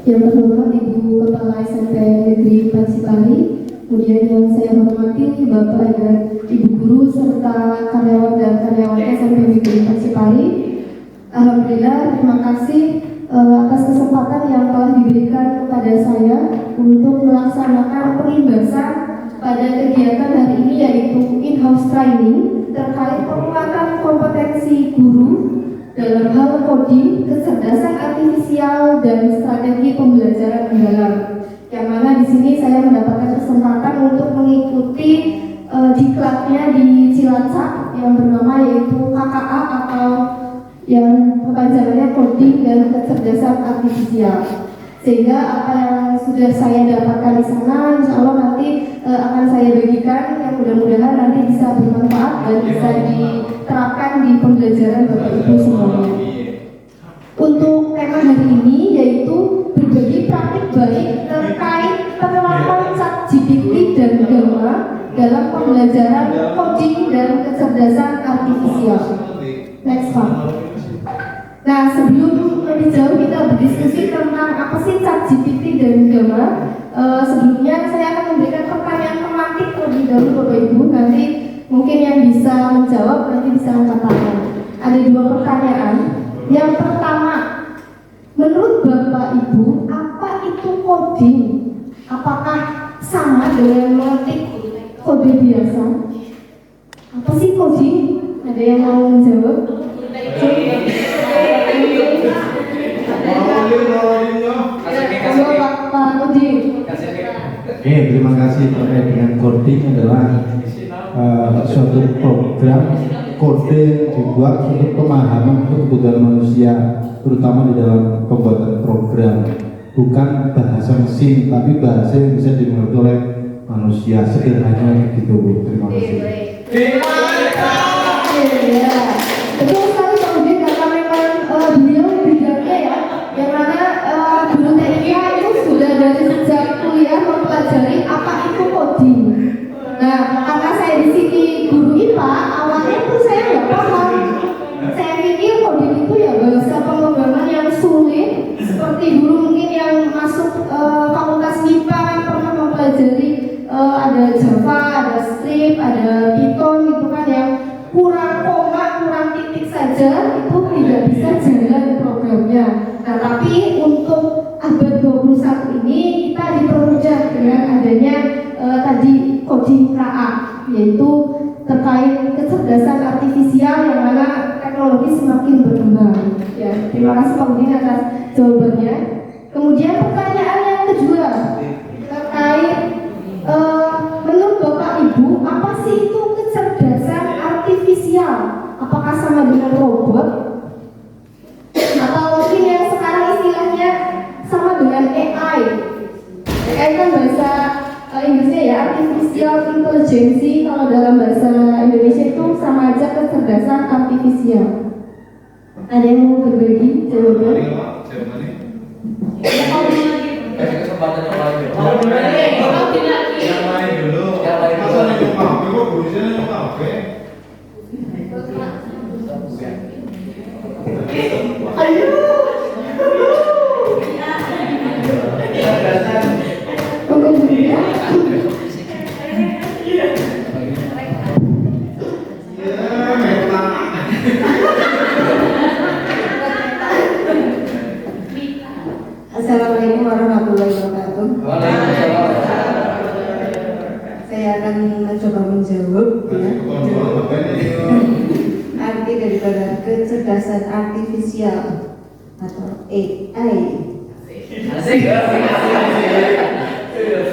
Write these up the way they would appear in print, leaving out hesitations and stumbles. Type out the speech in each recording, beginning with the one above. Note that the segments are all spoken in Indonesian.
Yang terhormat Ibu Kepala SMP Negeri Pansipari, kemudian yang saya hormati Bapak dan Ibu Guru serta karyawan dan karyawan SMP Negeri Pansipari. Alhamdulillah, terima kasih atas kesempatan yang telah diberikan kepada saya untuk melaksanakan pengibasan pada kegiatan hari ini, yaitu in-house training terkait penguatan kompetensi guru dalam hal coding, kecerdasan artifisial, dan strategi pembelajaran mendalam. Yang mana di sini saya mendapatkan kesempatan untuk mengikuti diklatnya di Cilacap yang bernama yaitu KKA atau yang kepanjangannya coding dan kecerdasan artifisial. Sehingga apa yang sudah saya dapatkan di sana, insya Allah nanti akan saya bagikan, yang mudah-mudahan nanti bisa bermanfaat dan bisa diterapkan di pembelajaran Bapak Ibu semuanya. Untuk tema hari ini yaitu berbagi praktik baik terkait penerapan ChatGPT dan Gamma dalam pembelajaran coding dan kecerdasan artifisial. Next Pak. Nah, sebelum lebih jauh kita berdiskusi tentang apa sih ChatGPT dan Gamma, sebelumnya saya akan memberikan pertanyaan pemantik terlebih dahulu Bapak Ibu. Nanti mungkin yang bisa menjawab nanti bisa angkat tangan. Ada 2 pertanyaan. Yang pertama, menurut Bapak Ibu, apa itu coding? Apakah sama dengan mengetik kode biasa? Apa sih coding? Ada yang mau menjawab? Terima kasih. Terkait dengan coding adalah suatu program kode dibuat untuk pemahaman untuk kebutuhan manusia, terutama di dalam pembuatan program, bukan bahasa mesin, tapi bahasa yang bisa dimengerti oleh manusia. Sederhananya gitu, Bu. Terima kasih. Betul sekali Pak Udin, karena memang beliau bidangnya ya, yang mana guru TIK itu sudah dari sejak kuliah mempelajari apa itu coding. Nah, karena saya di sini guru IPA, awalnya tuh saya nggak paham. Saya pikir coding itu ya bahasa pemrograman yang sulit, seperti dulu mungkin yang masuk fakultas IPA kan pernah mempelajari ada Java, ada Script, ada Python gitu kan, yang kurang koma, kurang titik saja itu tidak bisa jalan programnya. Nah, tapi untuk abad 21 ini kita dipermudah dengan adanya tadi coding KA, yaitu terkait kecerdasan artifisial yang mana teknologi semakin berkembang. Ya, terima kasih Pak Udin atas jawabannya. Kemudian pertanyaan yang kedua terkait menurut Bapak Ibu, apa sih itu kecerdasan artifisial? Apakah sama dengan robot? Atau mungkin yang sekarang istilahnya sama dengan AI? AI kan bahasa Inggrisnya ya, artificial intelligence. Kalau dalam bahasa Indonesia itu sama aja kecerdasan artifisial. Ada yang mau berbagi jawaban? Kasih kesempatan yang lain dulu. Yang lain dulu. Masa nih kok kafe kok gurunya nih kafe? Ayo. Assalamualaikum warahmatullahi wabarakatuh. Saya akan mencoba menjawab ya. Arti daripada kecerdasan artifisial atau AI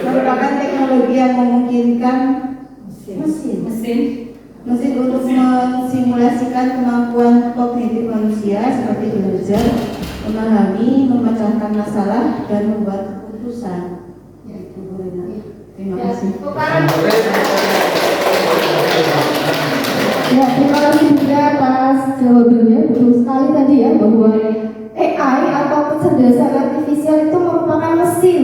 merupakan teknologi yang memungkinkan mesin untuk mensimulasikan kemampuan kognitif manusia seperti belajar, memahami, memecahkan masalah, dan membuat keputusan. Yaitu terima kasih. Ya, terima kasih juga atas jawabannya. Betul sekali tadi ya, bahwa AI atau kecerdasan artifisial itu merupakan mesin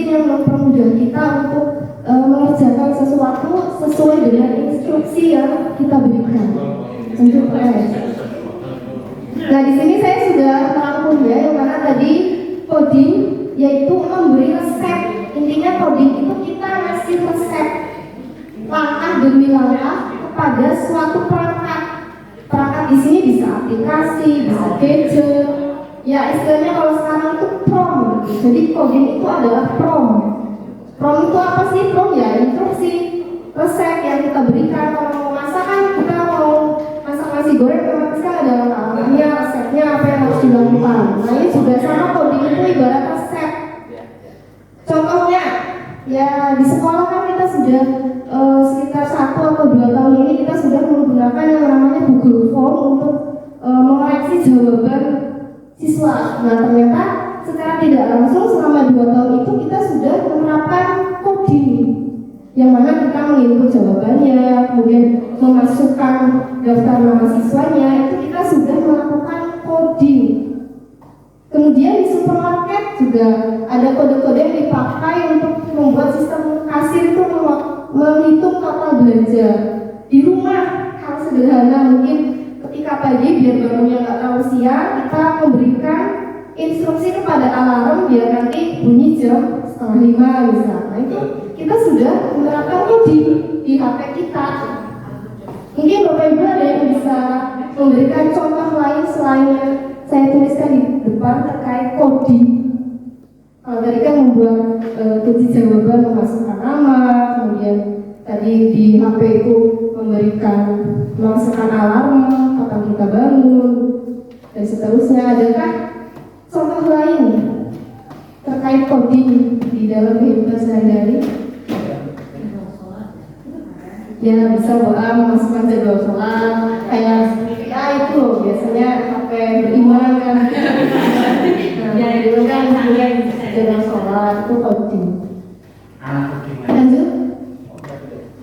yang mempermudah kita untuk mengerjakan sesuatu sesuai dengan instruksi yang kita berikan. Untuk Nah, di sini saya sudah merangkum ya, yang mana tadi coding yaitu yaitu memberi resep. Intinya coding itu kita ngasih resep langkah demi langkah kepada suatu perangkat. Perangkat di sini bisa aplikasi, bisa gadget. Ya istilahnya kalau sekarang itu prompt. Jadi coding itu adalah prompt. Prompt itu apa sih? Prompt ya instruksi, resep yang kita berikan. Kalau mau masak kan kita mau masak nasi goreng, otomatis kan ada langkahnya, resepnya apa yang harus dilakukan. Nah ini juga sama, coding itu ibarat resep. Contohnya, ya di sekolah kan kita sudah sekitar 1 atau 2 tahun ini kita sudah menggunakan yang namanya Google Form untuk mengoreksi jawaban siswa. Nah ternyata secara tidak langsung selama 2 tahun itu kita sudah menerapkan coding, yang mana kita menginput jawabannya, kemudian memasukkan daftar nama siswanya, itu kita sudah melakukan coding. Kemudian di supermarket juga ada kode-kode yang dipakai untuk membuat sistem kasir itu menghitung total belanja. Di rumah hal sederhana mungkin ketika pagi biar bangunnya nggak terlalu siang, kita memberikan instruksi kepada alarm biar nanti bunyi jam 4:30 misalnya. Nah, itu kita sudah menerapkan coding di HP kita. Mungkin Bapak Ibu ada yang bisa memberikan contoh lain selain yang saya tuliskan di depan terkait coding. Kalau tadi kan membuat kunci jawaban, memasukkan nama, kemudian tadi di HP itu memberikan memasukkan alarm kapan kita bangun dan seterusnya. Adakah contoh lain terkait coding di dalam kehidupan sehari-hari? Ya bisa memasukkan jadwal sholat, kayak ya itu loh biasanya sampai beriman kan. Nah, itu kan jadwal sholat itu coding. Lanjut.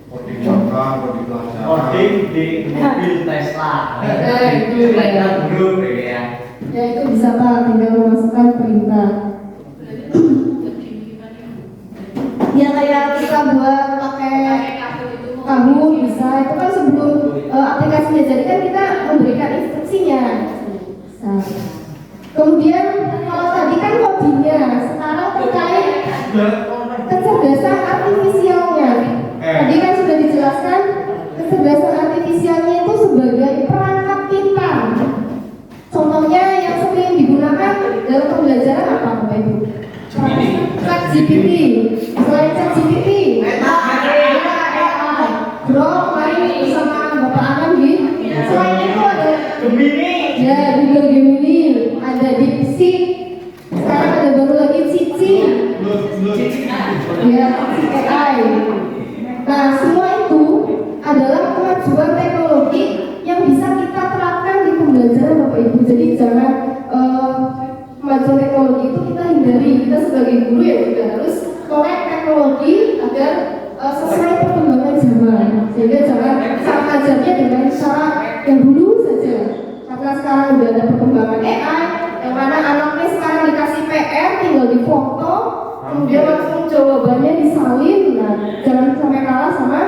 Coding Java, coding pelajaran. Coding di mobil Tesla. Itu Tesla grup ya. Ya itu bisa Pak, tinggal memasukkan perintah. Ya kayak kita buat pakai kamu bisa, itu kan sebelum aplikasinya jadi kan kita memberikan instruksinya. Nah, kemudian kalau tadi kan codingnya, sekarang terkait kecerdasan artifisialnya. Tadi kan sudah dijelaskan kecerdasan artifisialnya itu sebagai perangkat pintar. Contohnya yang sering digunakan dalam pembelajaran apa Bapak Ibu? ChatGPT. Selain ChatGPT, Grok main bersama Bapak Anam gitu. Selain itu ada Gemini. ya Google Gemini, ada DeepSeek, sekarang ada baru lagi Cici, ya AI. Nah semua itu adalah kemajuan teknologi yang bisa kita terapkan di pembelajaran Bapak Ibu. Jadi jangan kemajuan teknologi itu kita hindari. Kita sebagai guru ya juga harus melek teknologi agar sesuai perkembangan zaman. Sehingga jangan mengajarnya dengan cara yang dulu saja. Karena sekarang sudah ada perkembangan AI, yang mana anaknya sekarang dikasih PR, tinggal difoto, kemudian langsung jawabannya disalin. Nah, jangan sampai kalah sama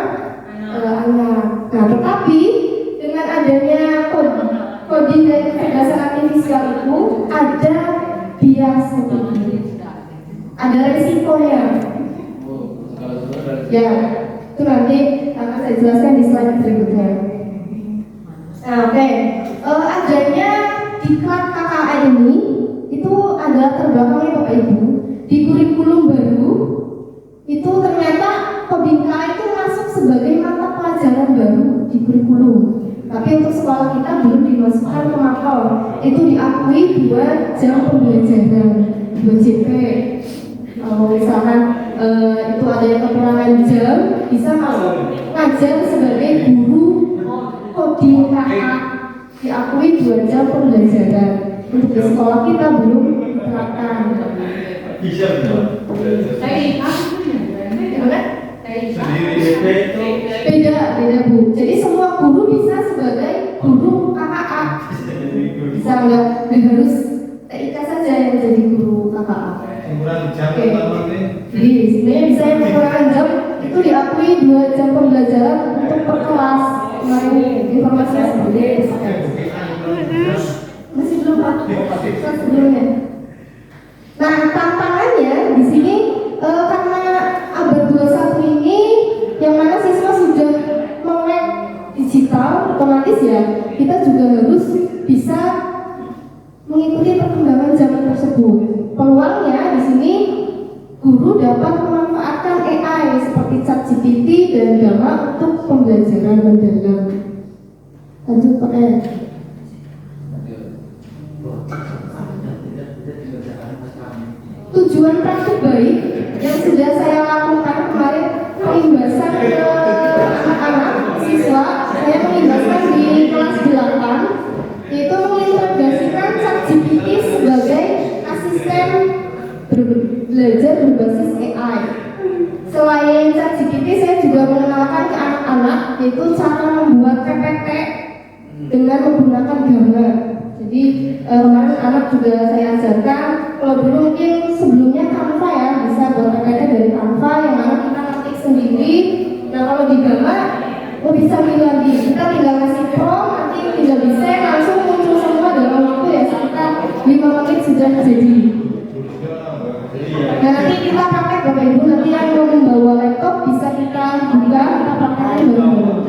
anak. Nah, tetapi dengan adanya coding dan kecerdasan artifisial itu ada bias, ada resikonya. Ya, itu nanti akan saya jelaskan di slide berikutnya. Nah, oke. Adanya diklat KKN ini itu adalah terbelakangnya Bapak Ibu. Di kurikulum baru itu ternyata coding KKN itu masuk sebagai mata pelajaran baru di kurikulum. Tapi untuk sekolah kita belum dimasukkan ke makro. Itu diakui 2 jam pembelajaran, 2 JP. Kalau misalkan itu ada yang kekurangan jam, bisa masuk ngajar sebagai guru coding KKN, diakui 2 jam pembelajaran. Untuk di sekolah kita belum diterapkan. Bisa betul. Beda Bu. Jadi semua guru bisa sebagai guru KKA. Bisa nggak harus TIK saja yang jadi guru KKA. Oke. Jadi sebenarnya bisa yang kekurangan jam itu diakui 2 jam pembelajaran untuk per kelas. Kemarin informasi seperti itu. Masih belum Pak? Sebelumnya. Nah tantangannya tersebut. Peluangnya di sini guru dapat memanfaatkan AI seperti ChatGPT dan Gamma untuk pembelajaran mendalam. Lanjut Pak E. Tujuan praktik baik yang sudah saya lakukan kemarin pengimbasan ke anak-anak siswa, saya mengimbaskan di kelas 8, yaitu mengintegrasikan ChatGPT sebagai asisten belajar berbasis AI. Selain ChatGPT, saya juga mengenalkan ke anak-anak yaitu cara membuat PPT dengan menggunakan gambar. Jadi kemarin anak juga saya ajarkan, kalau dulu mungkin sebelumnya Canva ya, bisa buat PPT dari Canva yang mana kita ketik sendiri. Nah kalau di gambar, bisa milih lagi, kita tinggal kasih prompt, nanti tinggal desain langsung muncul semua dalam waktu ya sekitar 5 menit sudah jadi. Nah nanti kita praktek Bapak Ibu, nanti yang mau membawa laptop bisa kita buka, kita praktekkan bareng-bareng.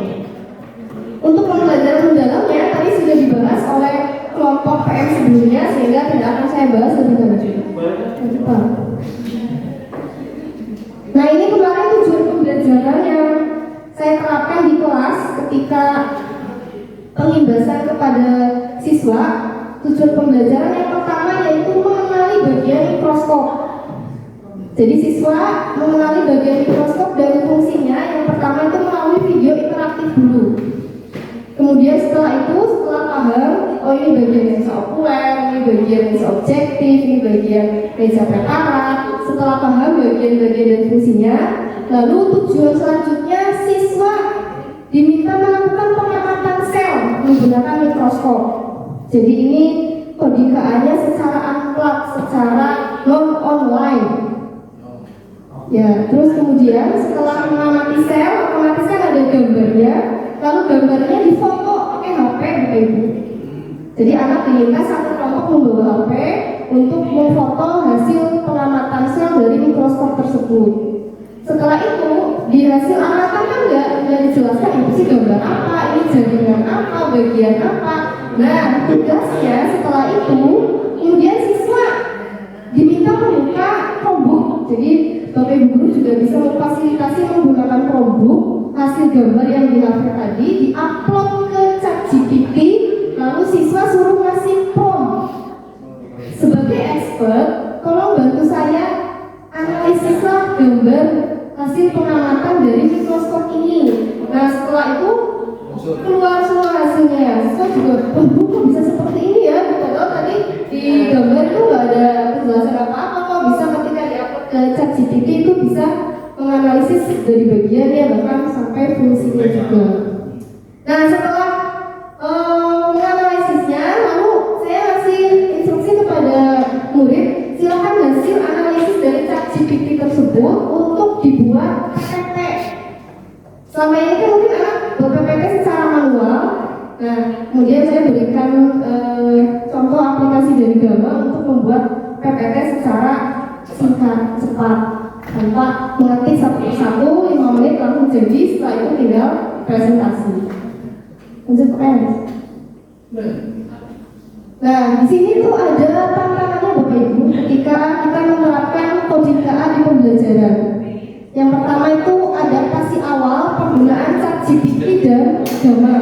Untuk pembelajaran mendalamnya tadi sudah dibahas oleh kelompok PM sebelumnya, sehingga tidak akan saya bahas lebih lanjut. Nah ini kemarin tujuan pembelajaran yang saya terapkan di kelas ketika pengimbasan kepada siswa. Tujuan pembelajaran yang pertama yaitu mengenali bagian mikroskop. Jadi siswa mengenali bagian mikroskop dan fungsinya. Yang pertama itu melalui video interaktif dulu. Kemudian setelah itu, setelah paham, oh ini bagian lensa okuler, ini bagian lensa objektif, ini bagian lensa preparat. Setelah paham bagian-bagian dan fungsinya, lalu tujuan selanjutnya siswa diminta melakukan pengamatan sel menggunakan mikroskop. Jadi ini kodikaannya secara unplugged, secara non-online. Ya, terus kemudian setelah mengamati sel, otomatis kan ada gambarnya. Lalu gambarnya difoto pakai HP Bapak Ibu. Jadi anak diminta satu kelompok membawa HP untuk memfoto hasil pengamatan sel dari mikroskop tersebut. Setelah itu di hasil amatan kan nggak dijelaskan ini sih gambar apa, ini jaringan apa, bagian apa. Nah tugasnya setelah itu kemudian siswa diminta membuka Chromebook. Jadi Bapak Ibu guru juga bisa memfasilitasi menggunakan Chromebook. Hasil gambar yang dihafal tadi diupload ke ChatGPT, lalu siswa suruh ngasih prompt. Sebagai expert, tolong bantu saya analisislah gambar hasil pengamatan dari mikroskop ini. Nah setelah itu keluar semua hasilnya ya. Siswa juga, kok bisa seperti ini ya? Padahal tadi di gambar itu nggak ada penjelasan apa-apa, kok bisa ketika diupload ke ChatGPT itu bisa menganalisis dari bagiannya bahkan sampai fungsinya juga. Nah setelah menganalisisnya, lalu saya kasih instruksi kepada murid, silakan hasil analisis dari ChatGPT tersebut untuk dibuat PPT. Selama ini kan mungkin anak buat PPT secara manual. Nah kemudian saya berikan contoh aplikasi dari Gamma untuk membuat PPT secara singkat, cepat, tanpa mengetik satu persatu 5 menit langsung jadi. Setelah itu tinggal presentasi. Lanjut Pak. Nah di sini tuh ada tantangannya Bapak Ibu ketika kita menerapkan kodika di pembelajaran. Yang pertama itu adaptasi awal penggunaan ChatGPT dan Gamma.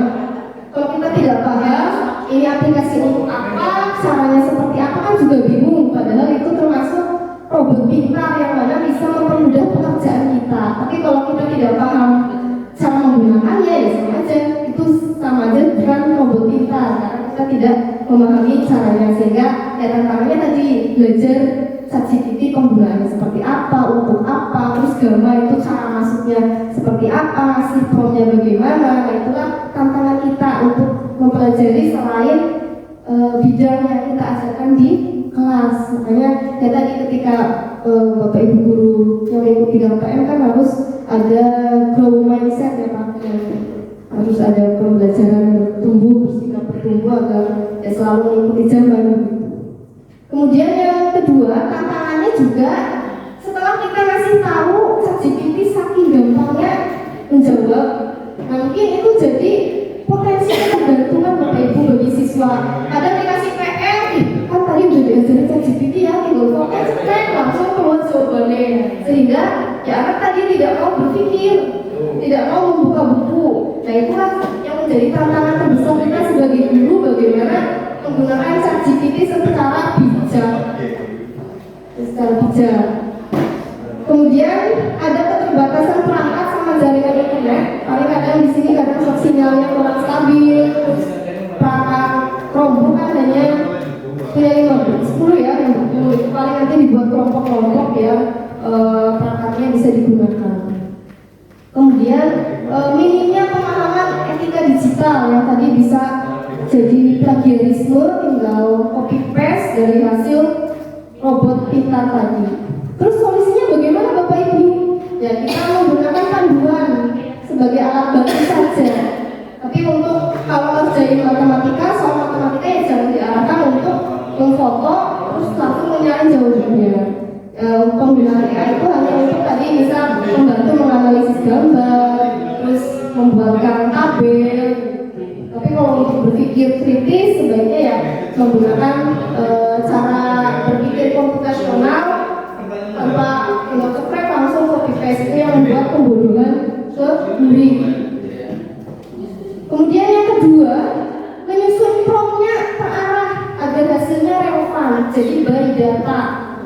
Kalau kita tidak paham ini aplikasi untuk apa, caranya seperti apa kan juga bingung. Padahal itu termasuk robot pintar yang mana bisa mempermudah pekerjaan kita. Tapi kalau kita tidak paham cara menggunakannya ya sama aja, itu sama aja bukan robot pintar karena kita tidak memahami caranya. Sehingga ya tantangannya tadi belajar ChatGPT penggunaannya seperti apa, untuk apa, terus Gamma itu cara masuknya seperti apa, si promptnya bagaimana. Nah itulah tantangan kita untuk mempelajari selain bidang yang kita ajarkan di kelas. Makanya ya tadi ketika Bapak Ibu guru yang mengikuti KPM kan harus ada grow mindset ya Pak, harus ada pembelajaran bertumbuh, bersikap bertumbuh agar ya selalu mengikuti zaman. Kemudian yang kedua tantangannya juga setelah kita kasih tahu ChatGPT saking gampangnya menjawab, nah mungkin itu jadi potensi ketergantungan Bapak Ibu bagi siswa. Kadang dikasih PR, kan tadi udah diajarin ChatGPT ya, sehingga ya anak tadi tidak mau berpikir, tidak mau membuka buku. Nah itulah yang menjadi tantangan terbesar kita sebagai guru, bagaimana menggunakan ChatGPT secara bijak. Kemudian ada keterbatasan perangkat sama jaringan internet. Paling kadang di sini kadang sinyalnya kurang stabil, perangkat Chromebook kan hanya punya 10 ya, yang betul itu paling nanti dibuat kelompok-kelompok ya, perangkatnya bisa digunakan. Kemudian minimnya pemahaman etika digital yang tadi bisa jadi plagiarisme, tinggal copy paste dari hasil robot pintar tadi. Terus solusinya bagaimana Bapak Ibu? Ya kita menggunakan panduan sebagai alat bantu saja. Tapi untuk kalau ngerjain matematika, soal matematika ya jangan diarahkan untuk memfoto terus langsung mencari jawabannya. Penggunaan AI itu hanya untuk tadi bisa membantu menganalisis gambar, terus membuatkan tabel. Tapi kalau untuk berpikir kritis sebaiknya ya menggunakan cara berpikir komputasional tanpa cekrek langsung copy paste, itu yang membuat pembodohan ke guru. Kemudian yang kedua, menyusun promptnya terarah agar hasilnya relevan. Jadi by data,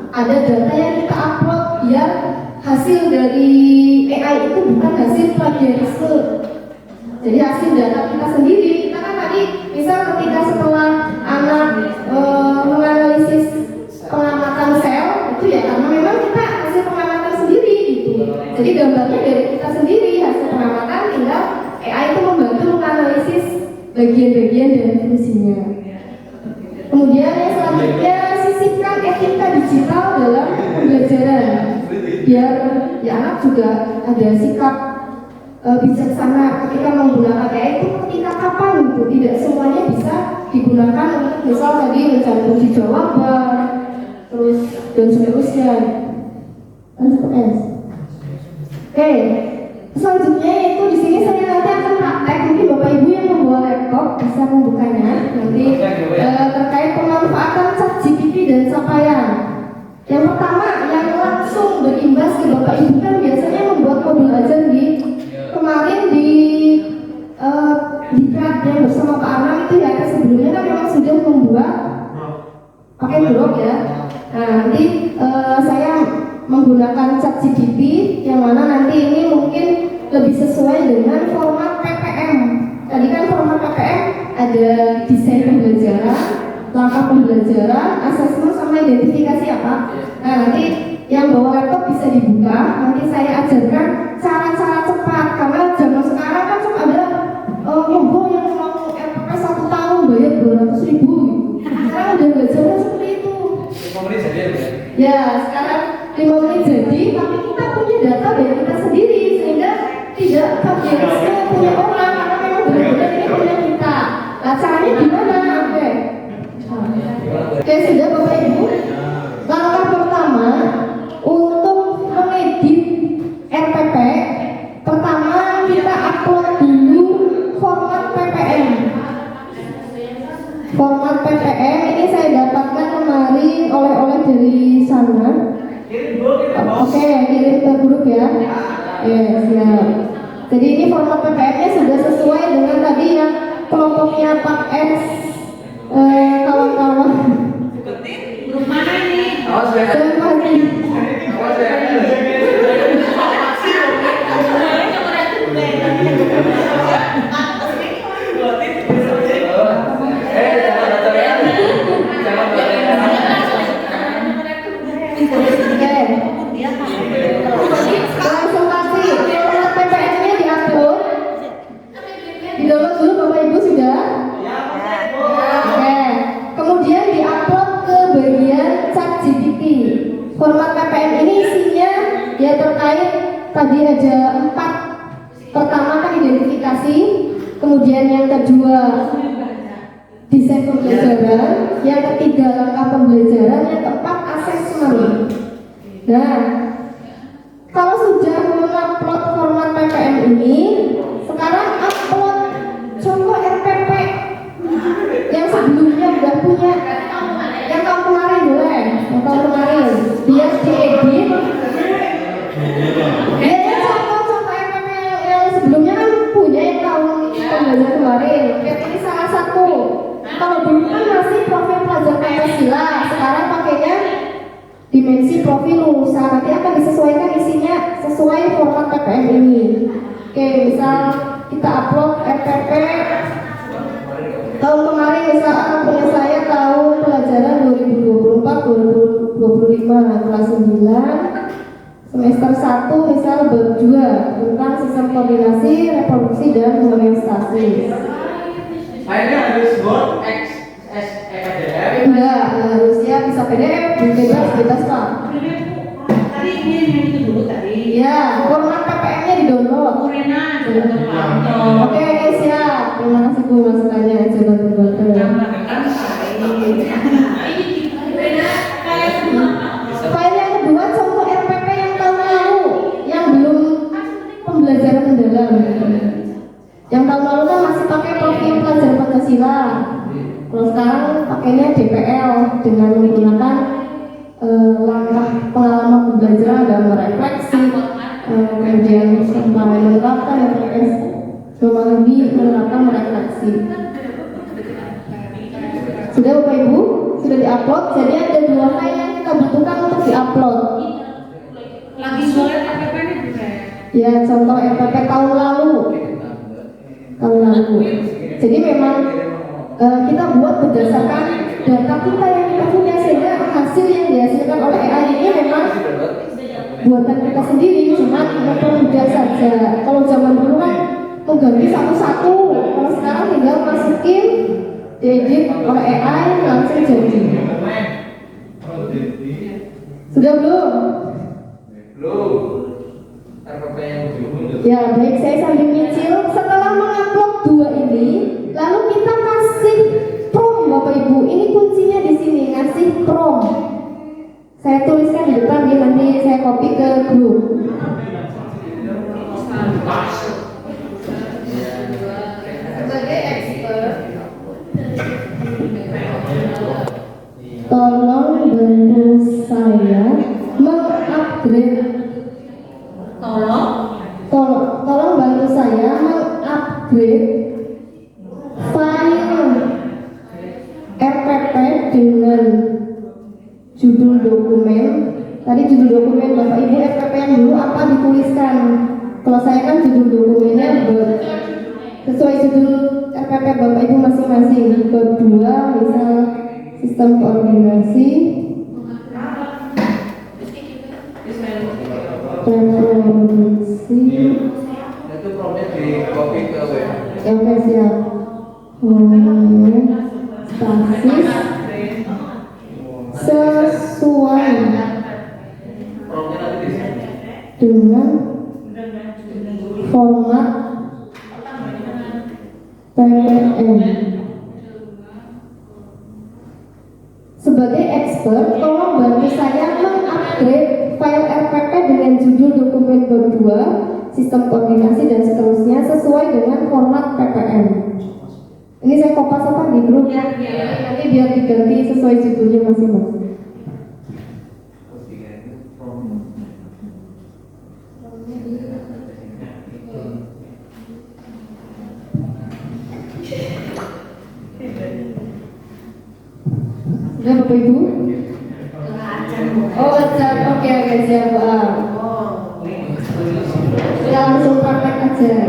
ada data yang kita upload biar hasil dari AI itu bukan hasil plagiarisme. Jadi hasil data kita sendiri. Kita kan tadi misal ketika setelah anak menganalisis pengamatan sel itu ya karena memang kita hasil pengamatan sendiri gitu. Jadi gambarnya dari kita sendiri hasil pengamatan, tinggal AI itu membantu menganalisis bagian-bagian dari fungsinya. Kemudian yang selanjutnya sisipkan etika digital dalam pembelajaran biar ya anak juga ada sikap bijaksana ketika menggunakan AI itu ketika kapan gitu, tidak semuanya bisa digunakan untuk misal tadi mencari kunci jawaban terus dan seterusnya. Oke, selanjutnya itu di sini saya nanti akan praktek, mungkin Bapak Ibu yang membawa laptop bisa membukanya nanti terkait pemanfaatan ChatGPT dan capaian. Yang pertama yang langsung berimbas ke Bapak Ibu kan biasanya membuat modul ajar di kemarin di Diklat yang bersama Pak Anam itu ya, sebelumnya kan memang sudah membuat pakai Grok ya. Nah nanti saya menggunakan ChatGPT yang mana nanti ini mungkin lebih sesuai dengan format PPM. Tadi kan format PPM ada desain pembelajaran, langkah pembelajaran, asesmen sama identifikasi apa. Nah nanti yang bawa laptop bisa dibuka, nanti saya ajarkan cara-cara cepat karena zaman sekarang kan cuma ada logo yang mau RPP 1 tahun bayar 200.000. Sekarang udah nggak zaman seperti itu. 5 menit saja ya sekarang 5 menit jadi, tapi kita punya data dari kita sendiri sehingga tidak terbiasa punya orang karena memang benar-benar ini punya kita. Nah caranya gimana? Oke sudah Bapak Ibu. Langkah pertama untuk mengedit RPP, pertama kita upload dulu format PPM. Format PPM ini saya dapatkan kemarin oleh-oleh dari sana. Oke, kirim ke grup ya. Siap. Jadi ini format PPM-nya sudah sesuai dengan tadi yang kelompoknya Pak S kawan-kawan. Grup mana nih? Langsung kasih format PPM-nya diupload. Di-download dulu Bapak Ibu sudah? Oke. Kemudian diupload ke bagian ChatGPT. Format PPM ini isinya ya terkait tadi ada 4. Pertama kan identifikasi, kemudian yang kedua desain pembelajaran, yang ketiga langkah pembelajaran, yang keempat asesmen. Nah, kalau sudah mengupload format PPM ini, sekarang upload contoh RPP yang sebelumnya udah punya, yang tahun kemarin boleh, yang tahun kemarin dia diedit kalau dulu kan masih profil pelajar Pancasila, sekarang pakainya dimensi profil lulusan. Nanti akan disesuaikan isinya sesuai format PPM ini. Oke, misal kita upload RPP tahun kemarin, misal punya saya tahun pelajaran 2024-2025 kelas 9 semester 1 misal bab 2 tentang sistem koordinasi, reproduksi dan homeostasi. Akhirnya harus Word, PDF. Enggak, harusnya bisa PDF, bebas Pak. Tadi ini yang itu dulu tadi. Ya, format PPM-nya di-download. Kurena juga Oke, siap. Terima kasih Bu masukannya, coba terbantu. File yang kedua contoh RPP yang tahun lalu yang belum pembelajaran mendalam. Yang tahun lalu kan masih pakai profil pelajar Pancasila. Kalau sekarang pakainya DPL dengan menggunakan langkah pengalaman pembelajaran dan merefleksi, kemudian sampai menerapkan memahami, menerapkan, merefleksi. Sudah Bapak Ibu? Sudah diupload. Jadi ada 2 file yang kita butuhkan untuk diupload. lagi soal KPP ini juga. Ya, contoh RPP tahun lalu. Jadi memang kita buat berdasarkan data kita yang kita punya, sehingga hasil yang dihasilkan oleh AI ini memang buatan kita sendiri, cuma mempermudah saja. Kalau zaman dulu kan mengganti satu-satu, kalau sekarang tinggal masukin, diedit oleh AI langsung jadi. Sudah belum? Ya baik, saya sambil nyicil. Setelah mengupload 2 ini, lalu kita kasih prompt Bapak Ibu. Ini kuncinya di sini, ngasih prompt. Saya tuliskan di depan ya, nanti saya copy ke grup. Sebagai expert, tolong bantu saya mengupgrade. Tolong bantu saya mengupgrade file RPP dengan judul dokumen. Tadi judul dokumen Bapak Ibu RPP yang dulu apa dituliskan. Kalau saya kan judul dokumennya sesuai judul RPP Bapak Ibu masing-masing. Bab 2 misal sistem koordinasi, reproduksi. Itu promnya di copy ke web. Ya oke siap. Stasis sesuai Promnya nanti di sini. dengan format PPM. Sebagai expert, tolong bantu saya mengupgrade file RPP dengan judul dokumen bab 2, sistem koordinasi dan seterusnya sesuai dengan format PPM. Ini saya kopas apa di grup? Nanti biar diganti sesuai judulnya masing-masing. Sudah Bapak Ibu? Oh, oke siap Pak. Ya langsung praktek aja.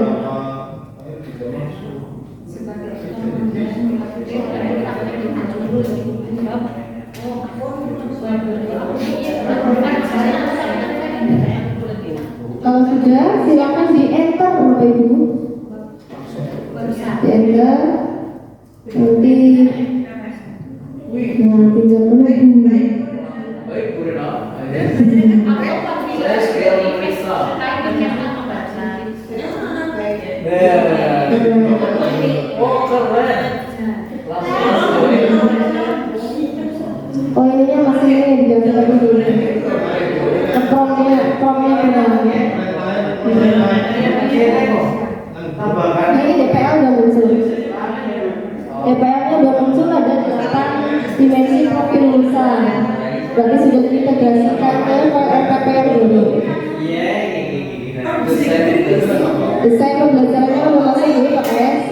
Kalau sudah, silakan di enter Bapak Ibu. Di enter. Nanti tinggal menunggu. Baik, Kurena. Saya skill memeriksa. Oh, keren. Oh ininya masih ini diganti lagi dulu. Promnya benar. Nah, ini DPL udah muncul. DPL-nya udah muncul, ada 8 dimensi profil lulusan. Berarti sudah diintegrasikan ke file RPP yang dulu. Desain pembelajarannya udah masuk di PPS.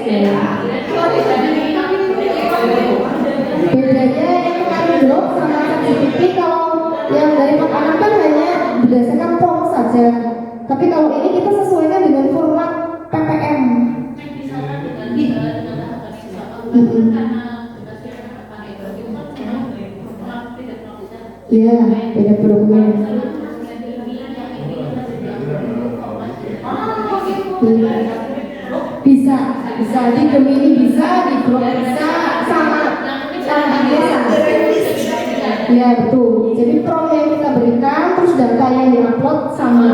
Bedanya yang kemarin drop sama ChatGPT, kalau yang dari makanan kan hanya berdasarkan prompt saja. Tapi kalau ini kita sesuaikan dengan format PPM. Ya, beda produknya. Bisa di Gemini bisa, di Chrome bisa, sama ya betul. Jadi prompt yang kita berikan terus data yang diupload sama.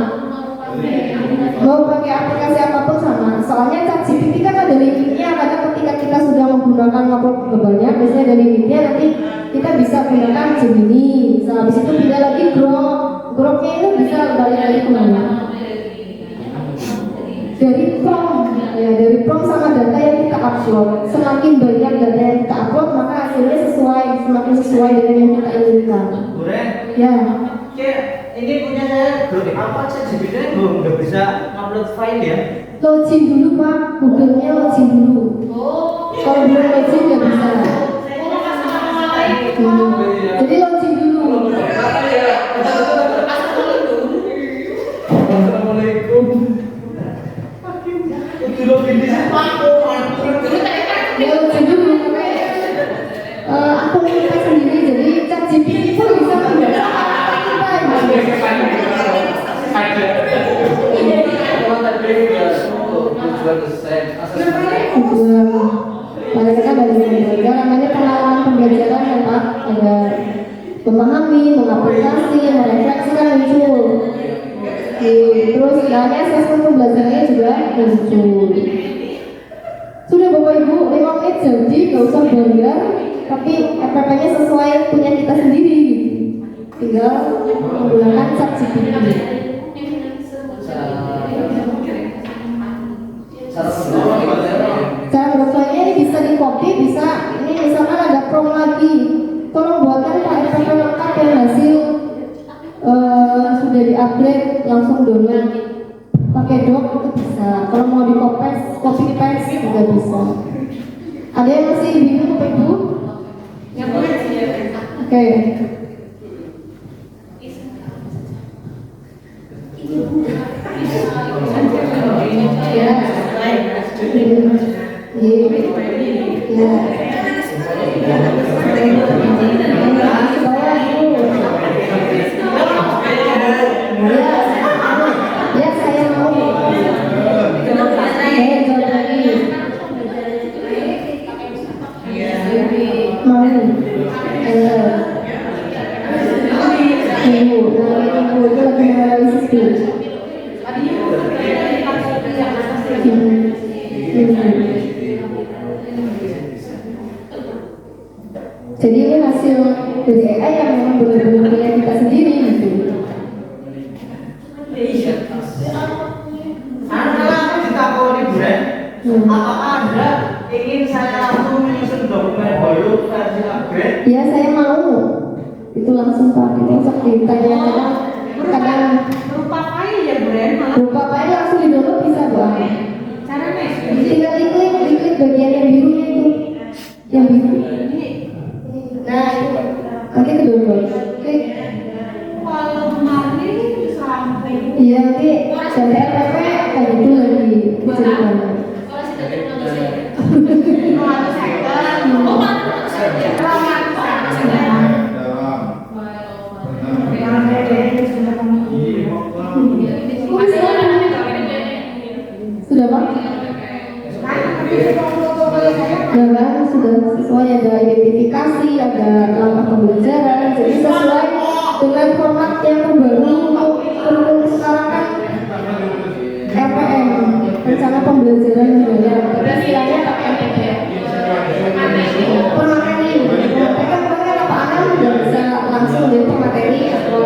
Mau pakai aplikasi apapun sama. Soalnya ChatGPT kan ada limitnya. Kadang ketika kita sudah menggunakan upload globalnya, biasanya ada limitnya. Nanti kita bisa gunakan Gemini. Habis itu pindah lagi Groknya itu bisa balik lagi kemana? Dari prompt sama data yang kita upload. Semakin banyak data yang kita upload, maka hasilnya semakin sesuai dengan yang kita inginkan. Ya. Ini punya saya grup apa ChatGPT nggak bisa upload file ya? Login dulu Pak, Google-nya login dulu. Kalau belum login nggak bisa. Jadi login dulu. Assalamualaikum. Login dulu. Aku kita sendiri, jadi ChatGPT pun bisa membaca apa kita. Mereka dari belajar namanya pengalaman pembelajaran ya Pak, ada memahami, mengaplikasi, merefleksikan muncul. Terus istilahnya asesmen pembelajarannya juga muncul. Sudah Bapak Ibu, 5 menit jadi, gak usah bayar, tapi FPP-nya sesuai punya kita sendiri. Tinggal menggunakan ChatGPT. Cara berplannya ini bisa di copy, bisa ini misalkan ada prompt lagi, tolong buatkan FPP lengkap yang hasil sudah di-upgrade, langsung download pakai doc itu bisa. Kalau mau di copy paste juga bisa. Ada yang masih bingung Bapak Ibu? Oke. Ya. Ya, saya mau. Jadi ini hasil dari AI yang memang benar-benar punya kita sendiri gitu. Anak ditakoni Bren, apakah Anda ingin saya langsung menyusun dokumen baru versi upgrade? Ya saya mau. Itu langsung Pak, kita usah ditanya kadang Berupa file ya Bren, malah berupa file langsung di download bisa Bang. caranya Tinggal diklik bagian yang birunya itu, yang biru. Nah itu nanti ke download. Klik. kalau kemarin sampai Iya nanti sampai FPP kayak gitu lagi ceritanya. Sudah Pak? Sudah sudah sesuai, ada identifikasi, ada langkah pembelajaran, jadi sesuai dengan format yang terbaru untuk kurikulum sekarang kan RPM, rencana pembelajaran mendalam. Tapi istilahnya pakai RPM. Pemateri, kan kemarin Pak Anam sudah bisa langsung dari pemateri atau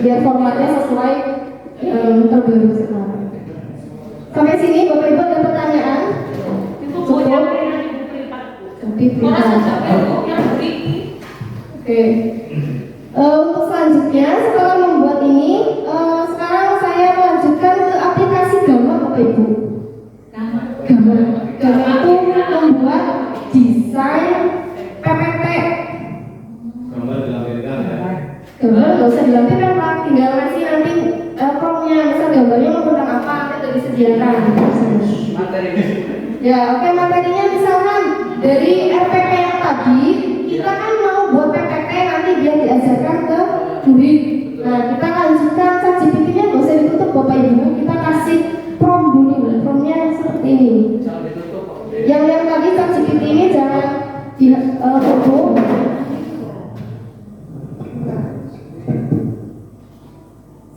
biar formatnya sesuai yang terbaru sekarang. Sampai sini Bapak Ibu ada pertanyaan? Cukup? Oke. Untuk selanjutnya setelah membuat ini, sekarang saya melanjutkan ke aplikasi gambar Bapak Ibu. Gambar itu membuat desain PPT Gambar nggak usah dilampirkan Pak, tinggal ngasih nanti promnya, misal gambarnya mau tentang apa, itu disediakan. Materi. Ya, oke, materinya misalkan dari RPP yang tadi, kita kan mau buat PPT nanti biar diajarkan ke murid. Nah, kita lanjutkan ChatGPT-nya nggak usah ditutup Bapak Ibu, kita kasih prom dulu, promnya seperti ini. Jangan ditutup. Yang tadi ChatGPT ini jangan di foto.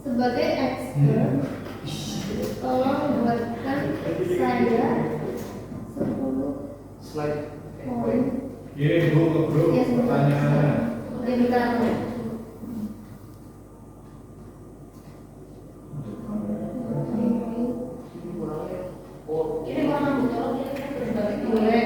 Sebagai expert, tolong buatkan saya 10 Slide. poin. Iya, Bu, ke grup Iya, sebentar. pertanyaan. Bentar. Ini warna botol, boleh.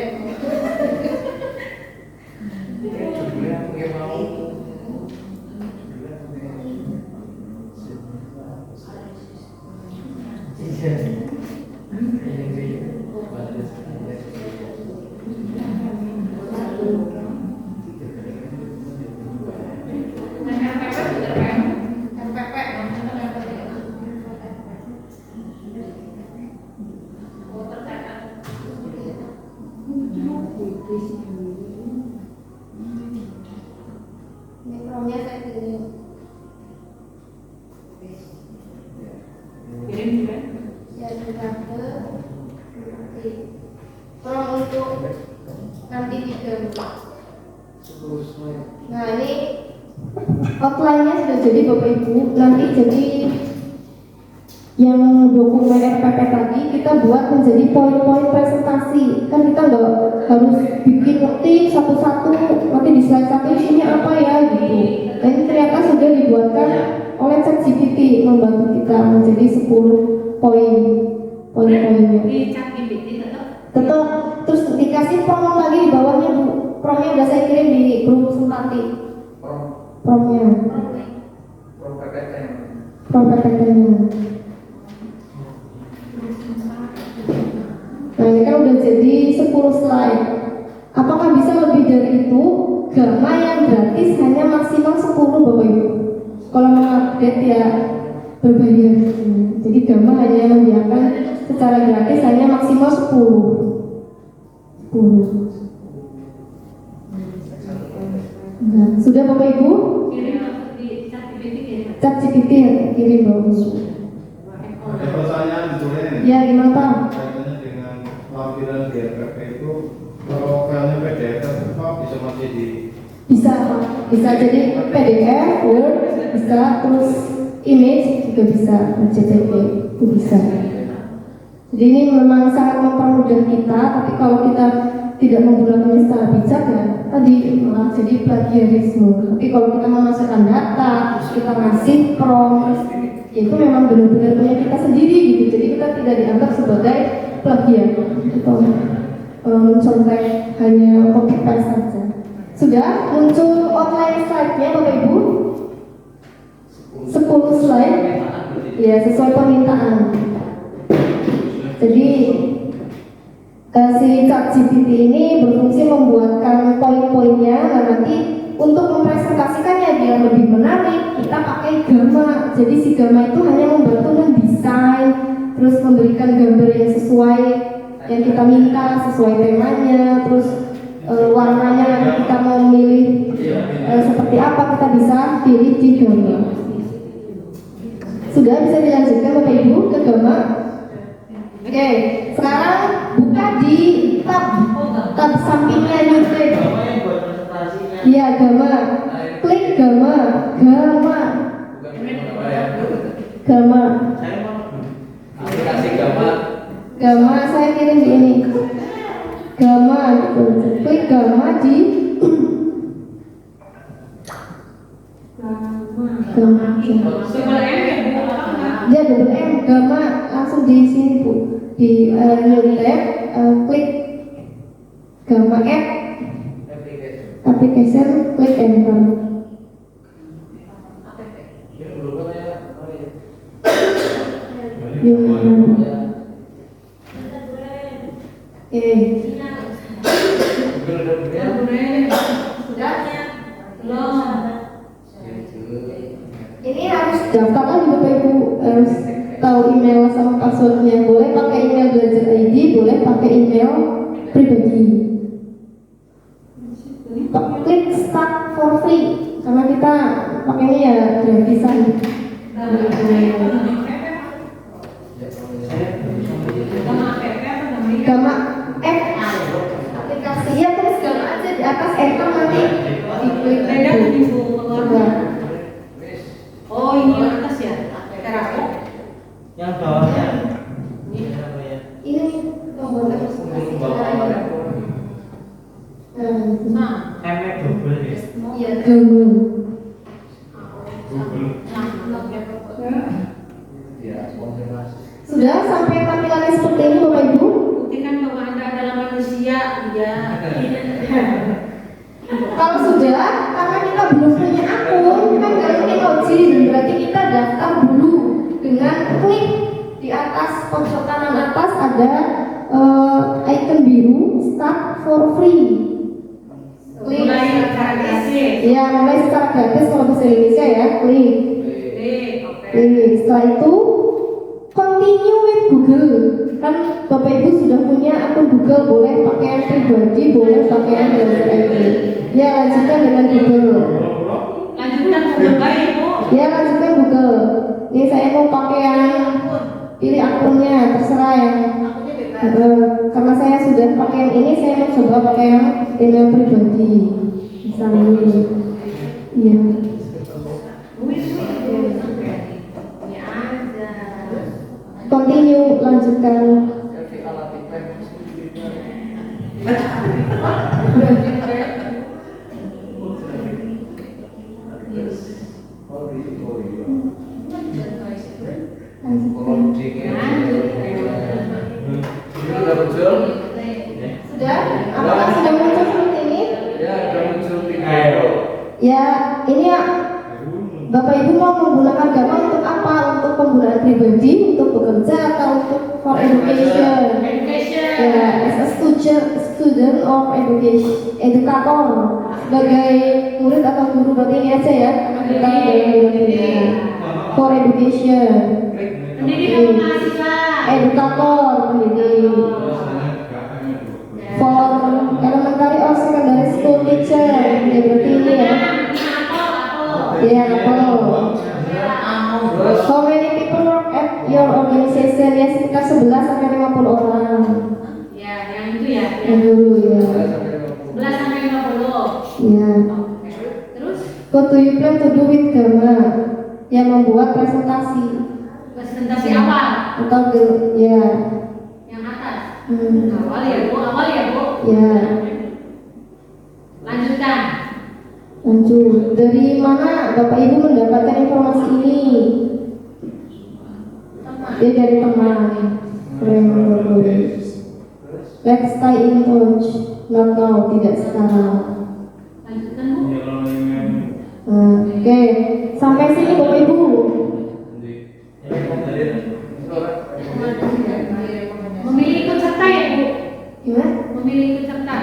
Ini promnya saya kirim. Ya, kita ke nanti. Prom untuk nanti digambar. Nah, ini outline-nya sudah jadi Bapak Ibu. Nanti jadi yang dokumen RPP tadi kita buat menjadi poin-poin presentasi. Kan kita nggak harus bikin ngetik satu-satu, nanti di slide satu isinya apa ya gitu. Dan ternyata sudah dibuatkan oleh ChatGPT membantu kita menjadi 10 poin-poinnya. Di ChatGPT Tetap terus dikasih prom lagi di bawahnya Bu. Promnya udah saya kirim di grup Sempati. Promnya, prom PPT-nya. Nah, ini kan udah jadi 10 slide. Apakah bisa lebih dari itu? Gamma yang gratis hanya maksimal 10 Bapak Ibu. Kalau mau update ya berbayar. Jadi Gamma hanya menyediakan secara gratis hanya maksimal 10. Nah, sudah Bapak Ibu? ChatGPT kirim bagus. Ada pertanyaan sebetulnya. Ya, gimana Pak? Kaitannya dengan lampiran di RPP itu, kalau filenya PDF tetap bisa masih di Bisa Pak. Bisa jadi PDF, Word, bisa terus image juga bisa, JPG itu bisa. Jadi ini memang sangat mempermudah kita, tapi kalau kita tidak menggunakannya secara bijak ya tadi malah jadi plagiarisme. Tapi kalau kita memasukkan data, kita ngasih prompt, itu memang benar-benar punya kita sendiri gitu. Jadi kita tidak dianggap sebagai plagiat atau mencontek hanya copy paste saja. Sudah muncul outline slide-nya Bapak Ibu? 10 slide ya sesuai permintaan. Jadi si ChatGPT ini berfungsi membuatkan poin-poinnya. Nah, nanti untuk mempresentasikannya biar lebih menarik kita pakai Gamma. Jadi si Gamma itu hanya membantu mendesain, terus memberikan gambar yang sesuai yang kita minta, sesuai temanya, terus warnanya nanti kita mau memilih seperti apa kita bisa pilih di Gamma. Sudah bisa dilanjutkan Bapak Ibu ke Gamma? Oke, sekarang buka di tab sampingnya YouTube. Iya, Gamma. Klik Gamma. Aplikasi Gamma. Gamma saya kirim di ini. Gamma, klik Gamma di Gamma. Ya, double M Gamma langsung di sini Bu. Di new tab, klik Gamma app application, klik enter. Sudah? Belum. Ini harus daftar lagi Bapak Ibu, harus tahu email sama passwordnya. Boleh pakai email belajar ID, boleh pakai email pribadi. Klik start for free karena kita pakainya ya gratisan. Gama F aplikasi ya, terus gama aja di atas enter nanti diklik Beda itu. minggu keluar. Ya. Oh ini yang atas ya? Terapi. Yang bawahnya. Ini apa ya? Ini tombol aplikasi. Nah, Emek double ya. Iya, tunggu. Sudah sampai tampilannya seperti ini Bapak Ibu? buktikan bahwa Anda adalah manusia, ya. Kalau sudah, karena kita belum punya akun, kan nggak mungkin login. Berarti kita daftar dulu dengan klik di atas pojok kanan atas ada icon biru start for free. Klik. Mulai gratis. Ya, mulai secara gratis kalau bahasa Indonesia ya, klik. Klik. Setelah itu continue with Google. Kan Bapak Ibu sudah punya akun Google, boleh pakai yang pribadi, boleh pakai yang belajar ID. Ya, lanjutkan dengan Google. Lanjutkan Google baik, Bu. Ya, lanjutkan Google. Ini saya mau pakai yang pilih akunnya, terserah yang karena saya sudah pakai yang ini, saya mau coba pakai yang email pribadi. Misalnya ini. Iya. Continue, lanjutkan. Sudah? Apakah sudah muncul seperti ini? Ya, ini ya. Bapak Ibu mau menggunakan Gama untuk apa? Untuk penggunaan pribadi, untuk bekerja, atau untuk for education? Ya, as a student of education, edukator, sebagai murid atau guru, berarti ini aja ya, karena kita dalam for education, Pendidik mahasiswa. edukator, pendidik, for elementary or secondary school teacher, ya berarti ini ya. Ya, apa? How many people work at your organization? Ya, sekitar 11 sampai 50 orang. Ya, yang itu ya. Yang dulu ya. 11 sampai 50. Ya. Terus What do you plan to do with Gama? Yang membuat presentasi presentasi awal atau ya. yang atas. Hmm. Awal ya, Bu. Awal ya, Bu. Ya. Lanjutkan. Lanjut. Dari mana Bapak Ibu mendapatkan informasi ini? Dia dari teman. Let's stay in touch. Not now, tidak sekarang. Lanjutkan, Bu. Oke, sampai sini Bapak Ibu. Memilih ikut serta ya, Bu. Gimana? Memilih ikut serta.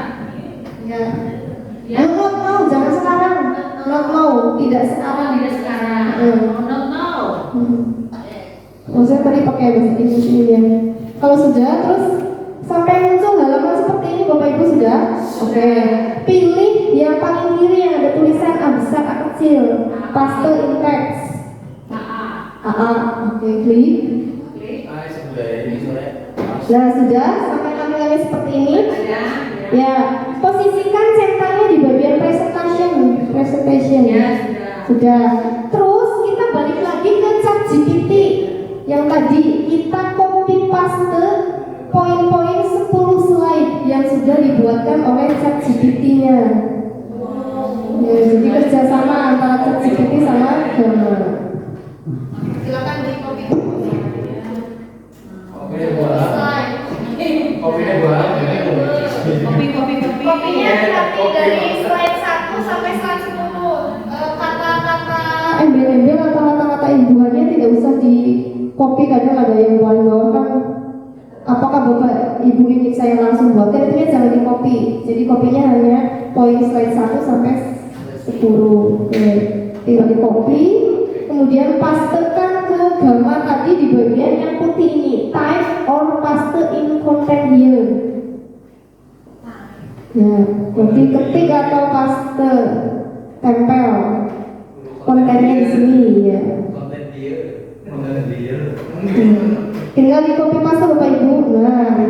Ya. Not now, jangan sekarang. Not now, tidak sekarang. Tidak sekarang. Not now. Maksudnya tadi pakai bahasa Inggris ini ya. Kalau sudah, terus sampai muncul halaman seperti ini Bapak Ibu sudah? Oke. Pilih yang paling kiri yang ada tulisan A besar A kecil. Paste in text. AA. Oke, klik. Nah, sudah sampai tampilannya seperti ini. Ya, posisikan centangnya di bagian presentation. Ya, Sudah. Terus kita balik lagi ke ChatGPT yang tadi kita copy paste poin-poin 10 slide yang sudah dibuatkan oleh ChatGPT-nya. Ya, jadi kerjasama antara ChatGPT sama Gama. Silakan di copy. Kopinya nanti dari slide 1 sampai slide 10. Kata-kata embel-embel atau kata-kata imbuhannya tidak usah di copy, kadang ada yang paling bawah kan. Apakah Bapak Ibu ini saya langsung buatkan, itu jangan di copy. Jadi kopinya hanya poin slide 1 sampai 10. Oke. Tinggal di copy. Kemudian pastekan ke gambar tadi di bagian yang putih ini. Type or paste in content here. Ya, berarti ketik atau paste, tempel kontennya di sini ya. Konten dia. Tinggal di copy paste Bapak Ibu. Nah,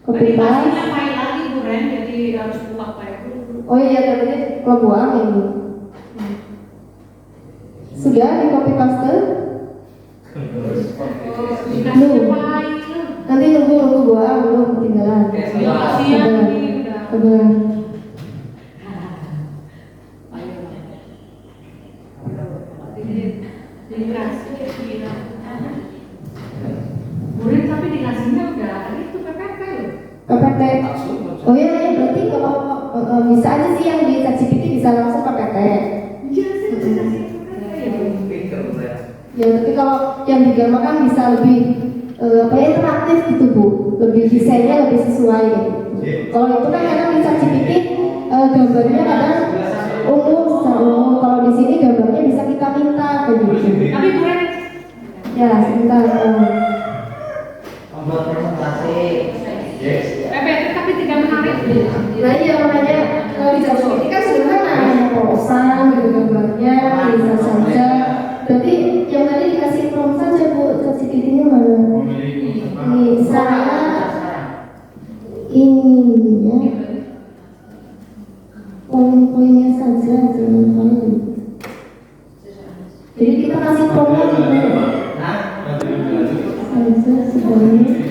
copy paste. Pastinya main lagi Bu Ren, jadi harus buka file dulu. Oh iya, tadi kalau buang ini. Sudah di copy paste? Dikasih file. Nanti nunggu buang belum ketinggalan. Kasihan nih udah. Sabar. Murid tapi dikasihnya udah itu PPT loh. PPT. Oh iya, ya, berarti kalau bisa aja sih yang di ChatGPT bisa langsung PPT. Iya sih dikasih PPT. Ya, tapi kalau yang digambarkan bisa lebih apa ya, interaktif gitu Bu, lebih desainnya lebih sesuai. Kalau itu kan kadang di ChatGPT gambarnya kadang umum, secara umum. Kalau di sini gambarnya bisa kita minta kayak gitu. Tapi Bu Ren, Ya, sebentar. Membuat presentasi. PPT tapi tidak menarik. Nah iya, makanya kalau di ChatGPT kan sederhana, prosa gitu gambarnya bisa saja. Berarti yang tadi dikasih prompt saja Bu, ChatGPT-nya mana? Ini saya ini ya poin-poinnya saja, jangan lain. Jadi kita kasih prompt juga saja sebanyak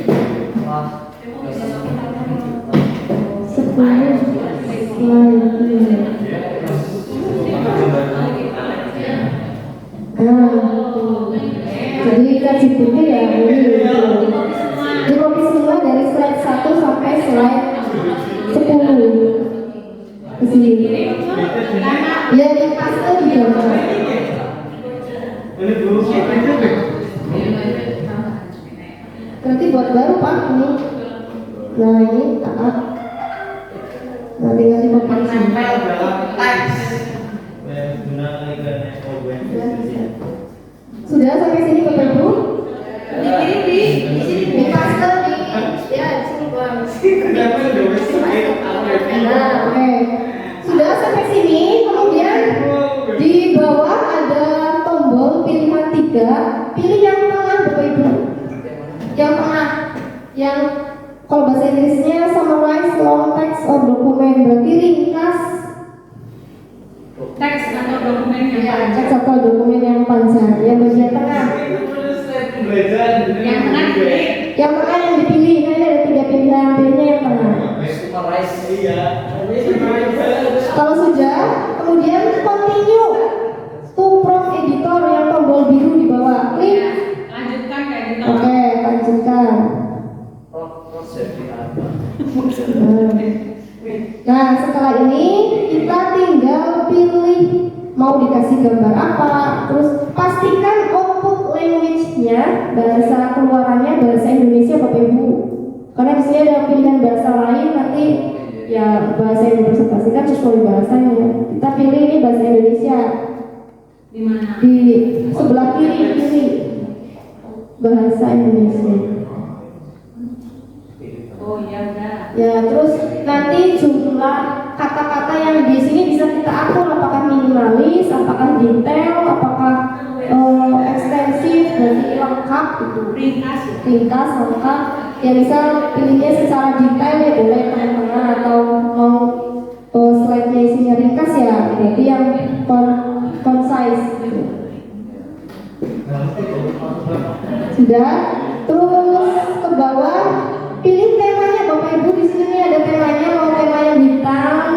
10 slide. Jadi kita ChatGPT ya ini di copy semua dari slide 1 sampai slide 10 ke sini. Ya di paste di gambar. Ini dulu Berarti buat baru Pak ini. Nah ini taat. Nah tinggal di copy di sini. nempel dalam teks. Sudah sampai sini Bapak Ibu? Dikirim di sini Di paste di ya di sini Bang. Nah, oke. Sudah sampai sini, kemudian di bawah ada tombol pilihan 3. Pilih yang tengah Bapak Ibu. Yang tengah, yang kalau bahasa Inggrisnya summarize long text or document, berarti ringkas teks atau dokumen yang ya, panjang. teks atau dokumen yang panjang. Yang bagian tengah, Yang tengah diklik. yang tengah yang dipilih. Nah, ini ada 3 pilihan, pilihnya yang tengah. Kalau sudah, kemudian continue to prompt editor yang tombol biru di bawah. Klik. Lanjutkan ke editor. Oke, lanjutkan. Nah, setelah ini kita tinggal pilih mau dikasih gambar apa. Terus pastikan output language-nya, bahasa keluarannya bahasa Indonesia Bapak Ibu. Karena di sini ada pilihan bahasa lain, nanti ya bahasa yang dipresentasikan sesuai bahasanya. Kita pilih ini bahasa Indonesia. Di mana? Di sebelah kiri ini bahasa Indonesia. Oh iya udah. Ya, terus nanti jumlah kata-kata yang di sini bisa kita atur, apakah minimalis, apakah detail, apakah ekstensif, berarti lengkap gitu. Ringkas ya. Ringkas, lengkap. Ya misal pilihnya secara detail ya boleh tengah-tengah, atau mau slide-nya isinya ringkas ya berarti yang concise gitu. Sudah, terus ke bawah pilih temanya Bapak Ibu. Di sini ada temanya, mau tema yang hitam,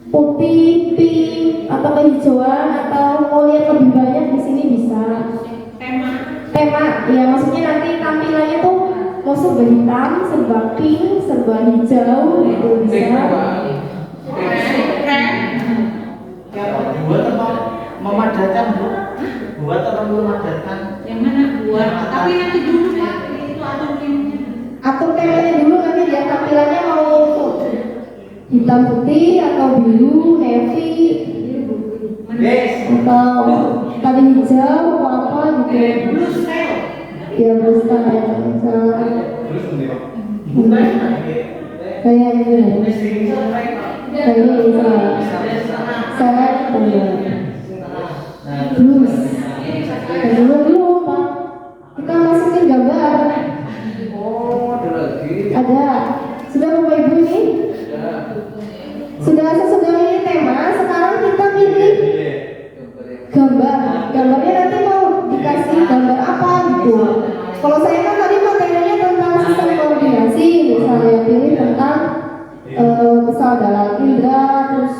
putih, pink, atau kehijauan, atau mau lihat lebih banyak di sini bisa. Tema, ya maksudnya nanti tampilannya tuh mau serba hitam, serba pink, serba hijau, gitu bisa. Buat apa memadatkan Bu? Buat apa memadatkan? Yang mana buat? Tapi nanti dulu Pak, itu atur linknya. Atur temanya dulu, nanti dia tampilannya mau hitam putih atau biru, navy, Yes. atau tadi hijau. Blue style. Ya blue style, misal Terus nanti Pak. Bukan kayak ini, misal kayak ini misal saya blues. Dan dulu Pak, kita masukin gambar. Oh, ada lagi. Ada. Sudah Bapak Ibu ini? Sudah sesudah ini tema. Sekarang kita pilih gambar. Gambarnya nanti mau dikasih gambar apa gitu. Kalau saya kan tadi materinya tentang sistem koordinasi, misalnya pilih tentang misal ada alat indra, terus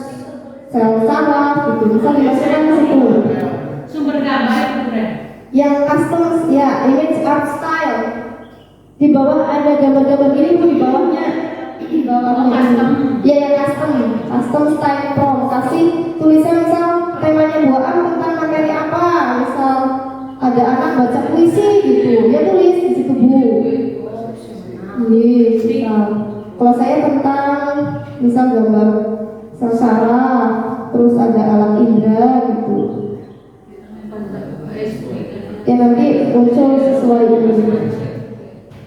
sel saraf gitu. Misal dimasukkan ke situ. Sumber gambar itu keren. Yang custom ya image art style. Di bawah ada gambar-gambar gini Bu, di bawahnya. Di bawahnya. Custom. Ya yang custom style prompt. Kasih tulisan misal temanya buaan tentang materi apa. Misal ada anak baca puisi gitu. Ya tulis di situ Bu. Ini misal. Kalau saya tentang misal gambar sel saraf, terus ada alat indra gitu. Ya nanti muncul sesuai ini.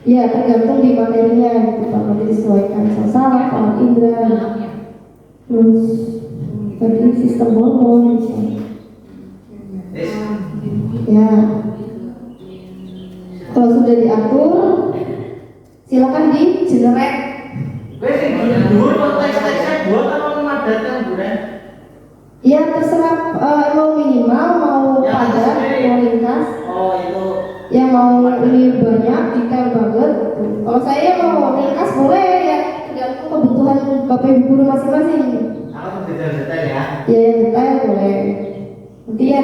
Ya tergantung di materinya gitu Pak, nanti disesuaikan sel saraf, alat indra, terus tadi sistem hormon misalnya. Ya, kalau sudah diatur, silakan di generate. Wes sing dhuwur konteks-teksnya buat apa memadatkan buran? Ya terserah mau minimal, mau padat, mau ringkas. Oh, itu. Yang mau ini banyak detail banget gitu. Kalau saya mau ringkas boleh ya, tergantung kebutuhan Bapak Ibu guru masing-masing. Aku detail-detail ya. Ya yang detail boleh. Nanti ya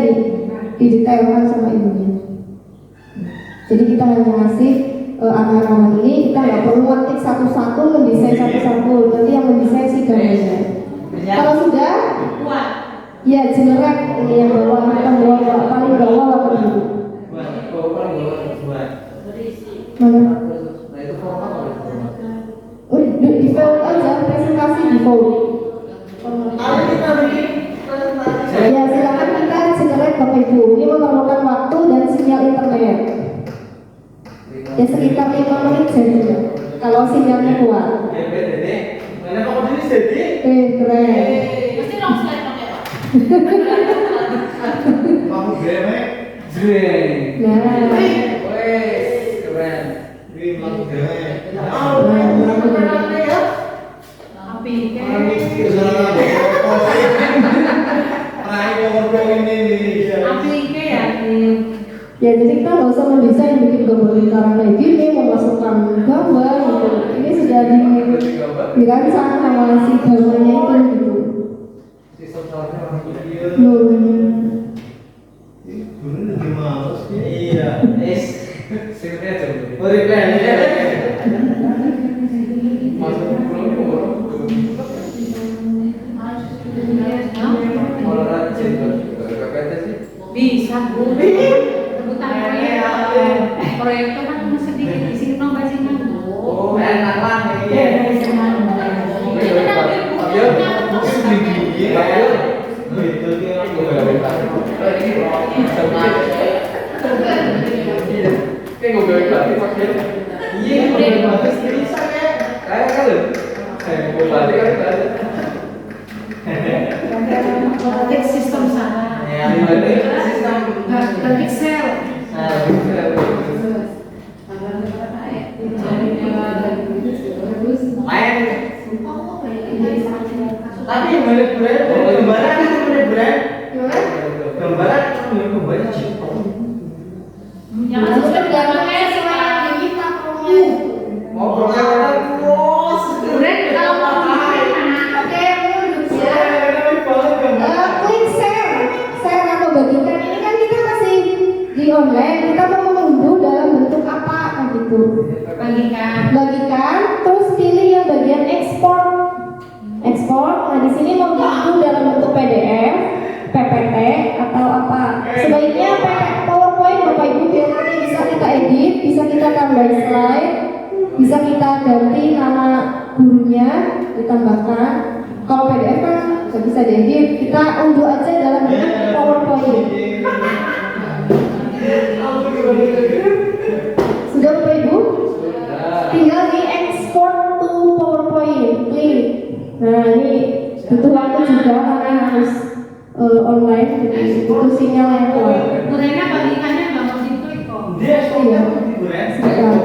didetailkan sama ibunya. Jadi kita hanya ngasih anak-anak ini, kita nggak perlu ngetik satu-satu, mendesain satu-satu. Nanti yang mendesain si gambarnya. Kalau sudah, Kuat. ya generate ini yang bawah, kita bawah paling bawah apa dulu? Mana? Nah, itu format apa itu? Default aja, presentasi default. Hari kita bikin presentasi. Ya silakan kita generate Bapak Ibu. Ini memerlukan waktu dan sinyal internet. Ya sekitar 5 menit saja. Kalau sinyalnya kuat. Ya BDD. Mana kok jadi jadi? Keren. Pasti long slide pakai Pak. Kamu game. Jreng. Nah, Wes, keren. Wih, kamu game. Oh, keren ya. Api ke. Kesalahan apa sih? Terakhir ngobrol ini nih. Api ke ya. ya jadi kita nggak usah mendesain bikin gambar lingkaran kayak gini, memasukkan gambar gitu. Ini sudah dirancang sama si gambarnya itu gitu. Sistem salahnya orang itu. Guru lagi males ya. Iya, sini aja. Beri plan. Masuk pulang kalau rajin KKT sih. Bisa Bu. Rebutan proyek itu kan sedikit di sini nambah sini. Oh, enak lah ini. Batik sistem sana. Batik sel. Tapi yang balik brand, gambaran itu bener brand. Gambaran itu bener gambarnya Jepang. Jangan sudah jangan kayak sekarang. Mau program bos. Brand kalau mau Oke, klik share atau bagikan. Ini kan kita masih di online, kita mau mengunduh dalam bentuk apa kan gitu. Bagikan, terus pilih yang bagian ekspor. Nah di sini mau diunduh dalam bentuk PDF, PPT atau apa. Sebaiknya PowerPoint Bapak Ibu biar nanti bisa kita edit, bisa kita tambahin slide, bisa kita ganti nama gurunya, ditambahkan. Kalau PDF kan nggak bisa diedit, kita unduh aja dalam bentuk PowerPoint. Sudah Bapak Ibu? Tinggal di export to PowerPoint. Klik. Nah ini butuh waktu juga karena harus online, jadi butuh sinyal yang kuat. Bu Rena bagikannya nggak mau diklik kok. Dia stopnya di Sebentar.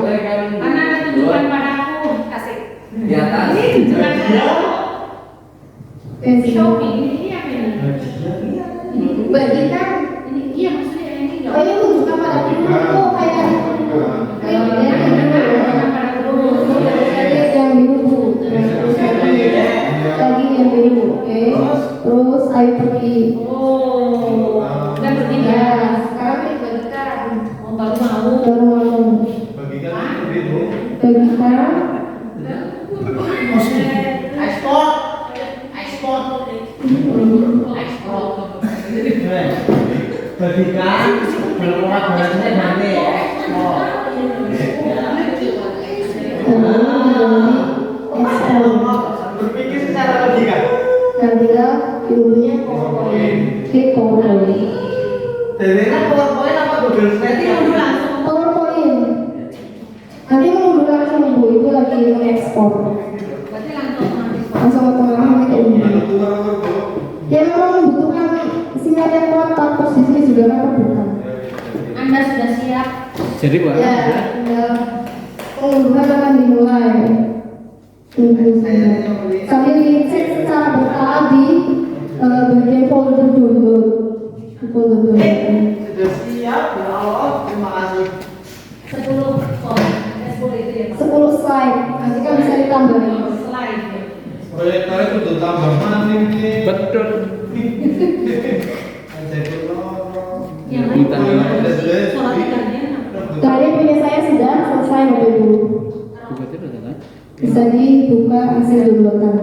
Karena ada tunjukkan padaku. Kasih. Di atas. Ini tunjukkan padaku. Shopping ini apa ini? Bagikan. Ini iya maksudnya ini nggak. Oh ini tunjukkan pada dulu tuh kayak yang biru. Lagi yang biru, oke. Terus ayo pergi. Oh, dan bertiga. Ya, sekarang kita bagikan. Oh, baru mau. Baru mau Bagikan itu. bagikan. ekspor. Ekspor. Bagikan berkolaborasinya nanti ekspor. Berpikir secara logika. Dan tinggal dulunya PowerPoint. Klik PowerPoint. Jadi kan PowerPoint apa Google Slide Dulu langsung. PowerPoint. Nanti mengunduh langsung Bu, itu lagi mengekspor. Berarti langsung otomatis. Langsung otomatis ke unduh. Ya memang membutuhkan sinyal yang kuat, tapi posisi juga kan terbuka. Anda sudah siap? Jadi Pak. Ya, tinggal pengunduhan akan dimulai. Tunggu saja. Sambil dicek secara berkala di bagian folder download. Di folder download. Sudah siap, ya Allah, terima kasih. 10 form. 10 itu ya. 10 slide, nanti kan bisa ditambahin. Slide. Proyektornya itu tuh tambah maning nih. Betul. Yang lain Bukan. sholat gantian. Tadi punya saya sudah selesai Bapak Ibu. Bisa dibuka hasil downloadan.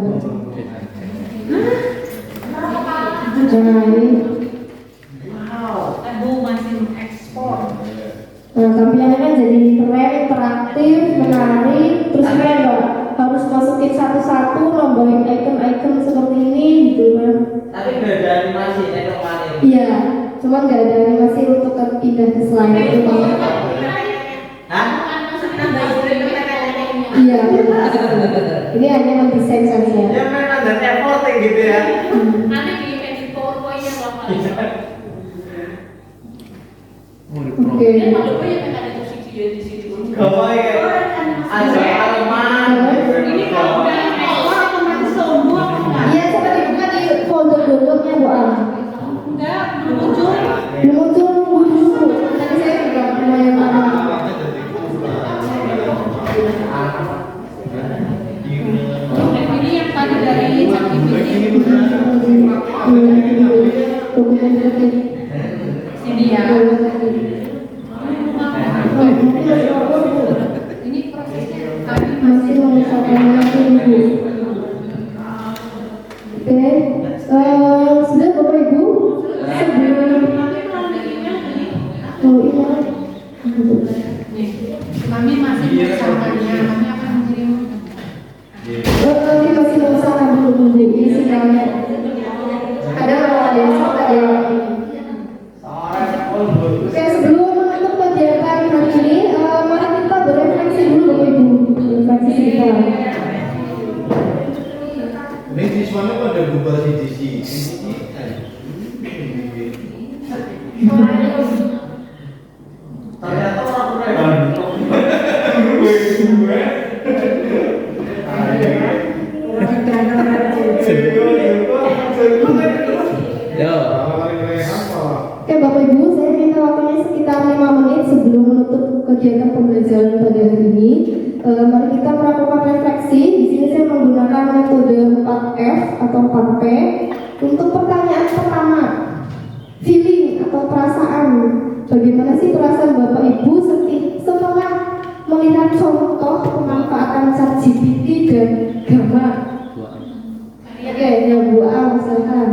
Nah ini, Ibu masih ekspor. nah tampilannya kan jadi keren, interaktif, menarik, terus keren Mbak. Harus masukin satu-satu, nambahin icon-icon seperti ini gitu kan. Tapi nggak ada animasi, nengok maning. Iya, cuman nggak ada animasi untuk pindah ke slide itu Pak. Hah? Iya, benar. Ini hanya mendesain saja. Ya memang ada efforting gitu ya. Nanti di edit PowerPoint yang lama. Oke. Dia PowerPoint yang ada tuh video di sini. Gawain kayak ada Arman. Ini kalau udah ekspor otomatis tumbuh apa enggak? Iya, coba dibuka di folder downloadnya Bu Al. Enggak, belum muncul. Belum muncul, nunggu dulu. Tadi saya juga lumayan lama. Ini yang tadi dari ChatGPT. Dokumen dokumen. Sini ya. Ini prosesnya tadi Masih mengusahakan lagi Bu. Oke, sudah Bapak Ibu sebelum email. Kami masih bersamanya, kami akan mengirim. Ini masih mengusahakan dulu ini sinyalnya. Ada besok ada yang ini. Oke, sebelum menutup kegiatan hari ini, mari kita berefleksi dulu Bapak Ibu. Refleksi kita. Ini siswanya pada bubar siji. Ternyata orang kurang. Ya. Oke Bapak Ibu, saya minta waktunya sekitar 5 menit sebelum menutup kegiatan pembelajaran pada hari ini. Mari kita melakukan refleksi. Di sini saya menggunakan metode 4F atau 4P. Untuk pertanyaan pertama, feeling atau perasaan. Bagaimana sih perasaan Bapak Ibu setelah melihat contoh pemanfaatan ChatGPT dan Gamma? Oke, ya Bu Al, silakan.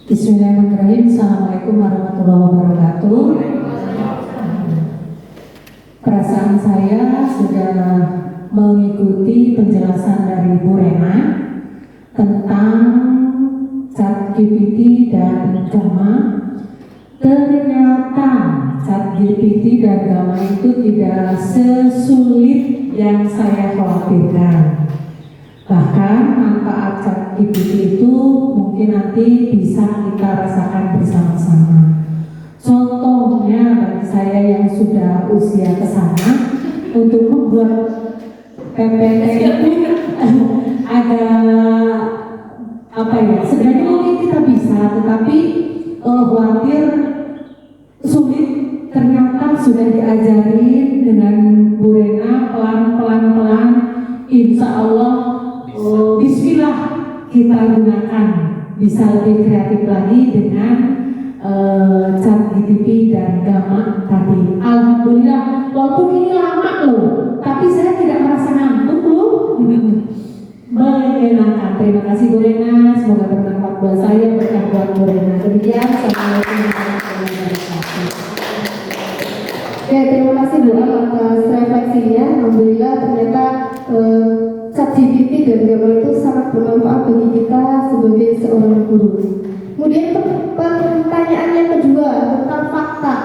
Bismillahirrahmanirrahim. Assalamualaikum warahmatullahi wabarakatuh. Perasaan saya sudah mengikuti penjelasan dari Bu Rena tentang ChatGPT dan Gamma. ternyata ChatGPT dan Gamma itu tidak sesulit yang saya khawatirkan. Bahkan manfaat ChatGPT itu mungkin nanti bisa kita rasakan bersama-sama. Contohnya bagi saya yang sudah usia ke sana, untuk membuat PPT itu ada apa ya? Sebenarnya mungkin kita bisa, tetapi khawatir sulit. Ternyata sudah diajarin dengan Bu Rena pelan-pelan, insya Allah bismillah kita gunakan, bisa lebih kreatif lagi dengan ChatGPT dan Gamma tadi. Alhamdulillah, walaupun ini lama loh, tapi saya tidak merasa ngantuk loh. Menyenangkan. Terima kasih Bu Rena, semoga bermanfaat buat saya, berkah buat Bu Rena. Demikian, assalamualaikum warahmatullahi wabarakatuh. Ya, terima kasih Bu Am atas refleksinya. Alhamdulillah ternyata ChatGPT dan Gamma itu sangat bermanfaat bagi kita sebagai seorang guru. Kemudian pertanyaan yang kedua tentang fakta.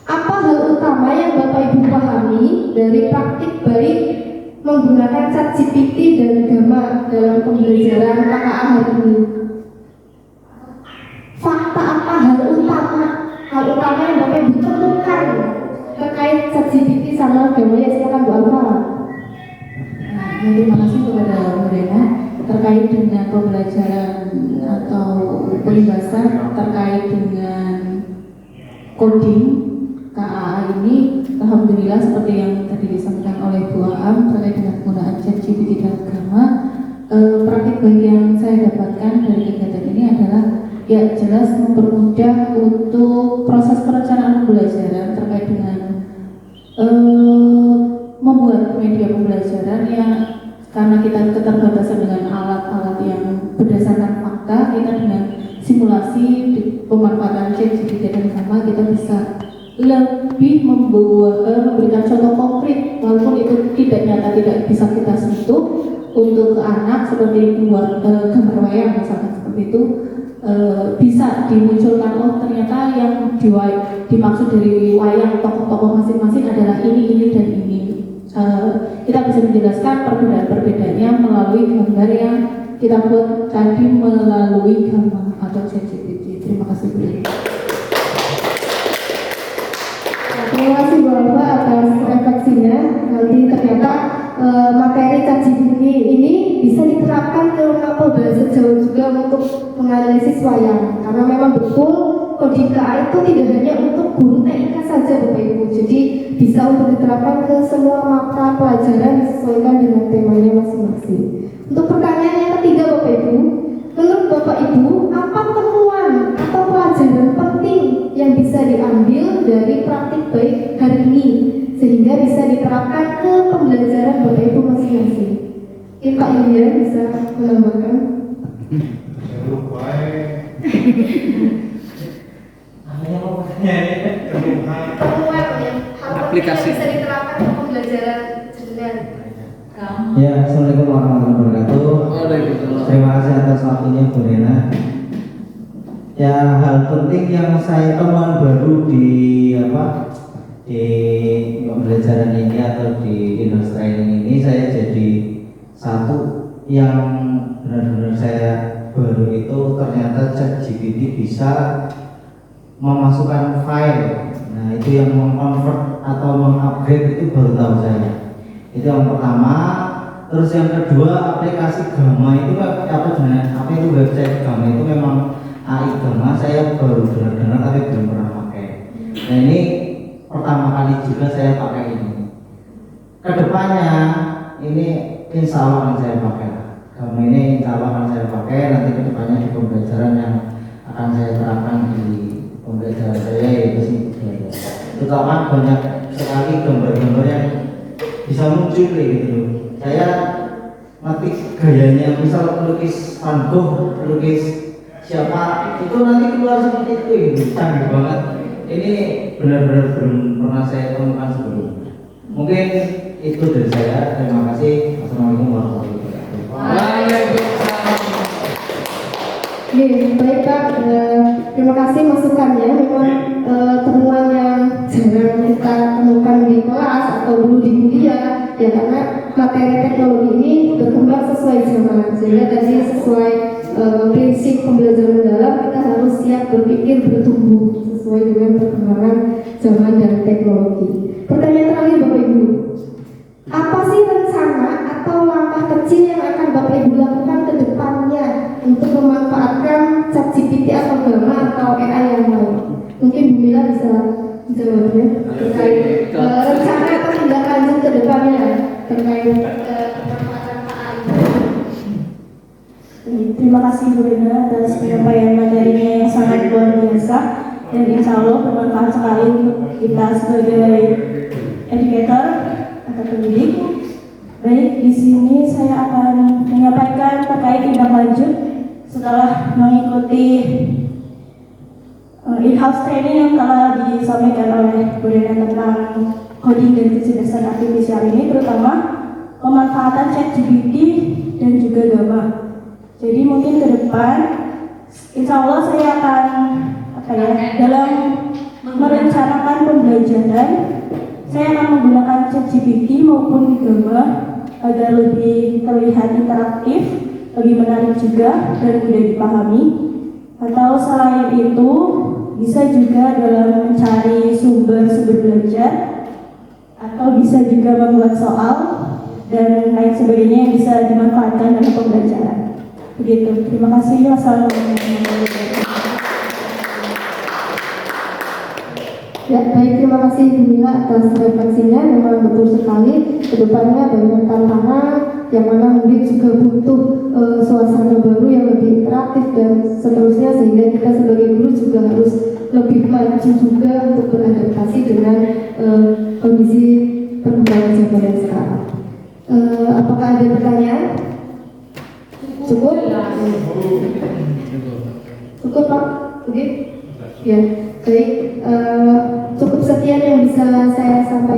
Apa hal utama yang Bapak Ibu pahami dari praktik baik menggunakan ChatGPT dan Gamma dalam pembelajaran KKA hari ini? Fakta apa hal utama yang Bapak Ibu temukan terkait ChatGPT sama Gamma? Ya, silakan Bu Alfa. Terima kasih kepada Bu Rena terkait dengan pembelajaran atau peribahasa terkait dengan coding KAA ini. Alhamdulillah seperti yang tadi disampaikan oleh Bu Am terkait dengan penggunaan ChatGPT dan Gamma, praktik baik yang saya dapatkan dari kegiatan ini adalah ya jelas mempermudah untuk proses perencanaan pembelajaran terkait dengan membuat media pembelajaran yang karena kita keterbatasan dengan alat-alat yang berdasarkan fakta, kita dengan simulasi pemanfaatan ChatGPT dan Gamma kita bisa lebih memberikan contoh konkret walaupun itu tidak nyata, tidak bisa kita sentuh untuk ke anak seperti membuat gambar wayang misalkan seperti itu. Bisa dimunculkan, oh ternyata yang dimaksud dari wayang tokoh-tokoh masing-masing adalah ini dan ini. Kita bisa menjelaskan perbedaan-perbedaannya melalui gambar yang kita buat tadi melalui Gamma atau ChatGPT. Terima kasih Bu. Terima kasih Bu Alfa atas refleksinya. Nanti ternyata materi ChatGPT ini bisa diterapkan ke Mapolda sejauh juga untuk menganalisis wayang, karena memang betul coding KA itu tidak hanya untuk guru TIK saja Bapak Ibu, jadi bisa untuk diterapkan ke semua mata pelajaran disesuaikan dengan temanya masing-masing. Untuk pertanyaan yang ketiga Bapak Ibu, menurut Bapak Ibu apa temuan atau pelajaran penting yang bisa diambil dari praktik baik hari ini sehingga bisa diterapkan ke pembelajaran Bapak Ibu masing-masing? Pak Ilya bisa menambahkan. Temuan yang aplikasi bisa diterapkan ke pembelajaran jenengan. Ya, assalamualaikum warahmatullahi wabarakatuh. Terima kasih atas waktunya Bu Rena. Ya, hal penting yang saya temukan baru di pembelajaran ini atau di Innos Training ini, saya jadi satu yang benar-benar saya baru itu ternyata ChatGPT bisa memasukkan file. Nah, itu yang mengkonvert atau mengupgrade itu baru tahu saya. Itu yang pertama. Terus yang kedua, aplikasi Gamma itu apa itu website Gamma itu memang AI Gamma, saya baru dengar tapi belum pernah pakai. Nah, ini pertama kali juga saya pakai ini. Kedepannya ini insya Allah akan saya pakai. Gamma ini insya Allah akan saya pakai nanti kedepannya di pembelajaran yang akan saya terapkan di pembelajaran saya, yaitu sih terutama banyak sekali gambar-gambar yang bisa muncul kayak gitu. Saya ngetik gayanya, misal pelukis Van Gogh, pelukis siapa itu nanti keluar seperti itu, canggih banget. Ini benar-benar belum pernah saya temukan sebelumnya. Mungkin itu dari saya. Terima kasih. Assalamualaikum warahmatullahi wabarakatuh. Baik Pak, terima kasih masukannya. Memang ya karena materi teknologi ini berkembang sesuai zaman, sehingga tadi sesuai prinsip pembelajaran mendalam kita harus siap berpikir bertumbuh sesuai dengan perkembangan zaman dan teknologi. Pertanyaan terakhir Bapak Ibu, apa sih rencana atau langkah kecil yang akan Bapak Ibu lakukan ke depannya untuk memanfaatkan ChatGPT atau Gamma atau AI yang lain? Mungkin Bu Mila bisa jawabnya terkait rencana atau tindak lanjut ke depannya terkait pemanfaatan AI. Terima kasih Bu Rina atas penyampaian materinya yang sangat luar biasa dan insya Allah bermanfaat sekali untuk kita sebagai educator atau pendidik. Baik, di sini saya akan menyampaikan terkait tindak lanjut setelah mengikuti in-house training yang telah disampaikan oleh Bu Rina tentang coding dan kecerdasan artifisial ini, terutama pemanfaatan ChatGPT dan juga Gamma. Jadi mungkin ke depan, insya Allah saya akan dalam merencanakan pembelajaran, saya akan menggunakan ChatGPT maupun Gamma agar lebih terlihat interaktif, lebih menarik juga dan mudah dipahami. Atau selain itu, bisa juga dalam mencari sumber belajar, atau bisa juga membuat soal dan lain sebagainya yang bisa dimanfaatkan dalam pembelajaran. Begitu. Terima kasih. Wassalamualaikum warahmatullahi wabarakatuh. Ya, baik, terima kasih Bu Mila atas refleksinya. Memang betul sekali kedepannya banyak tantangan yang mana mungkin juga butuh suasana baru yang lebih interaktif dan seterusnya, sehingga kita sebagai guru juga harus lebih maju juga untuk beradaptasi dengan kondisi perkembangan zaman yang sekarang. Apakah ada pertanyaan? Cukup? Cukup Pak? Oke? Ya, baik. Cukup sekian yang bisa saya sampaikan.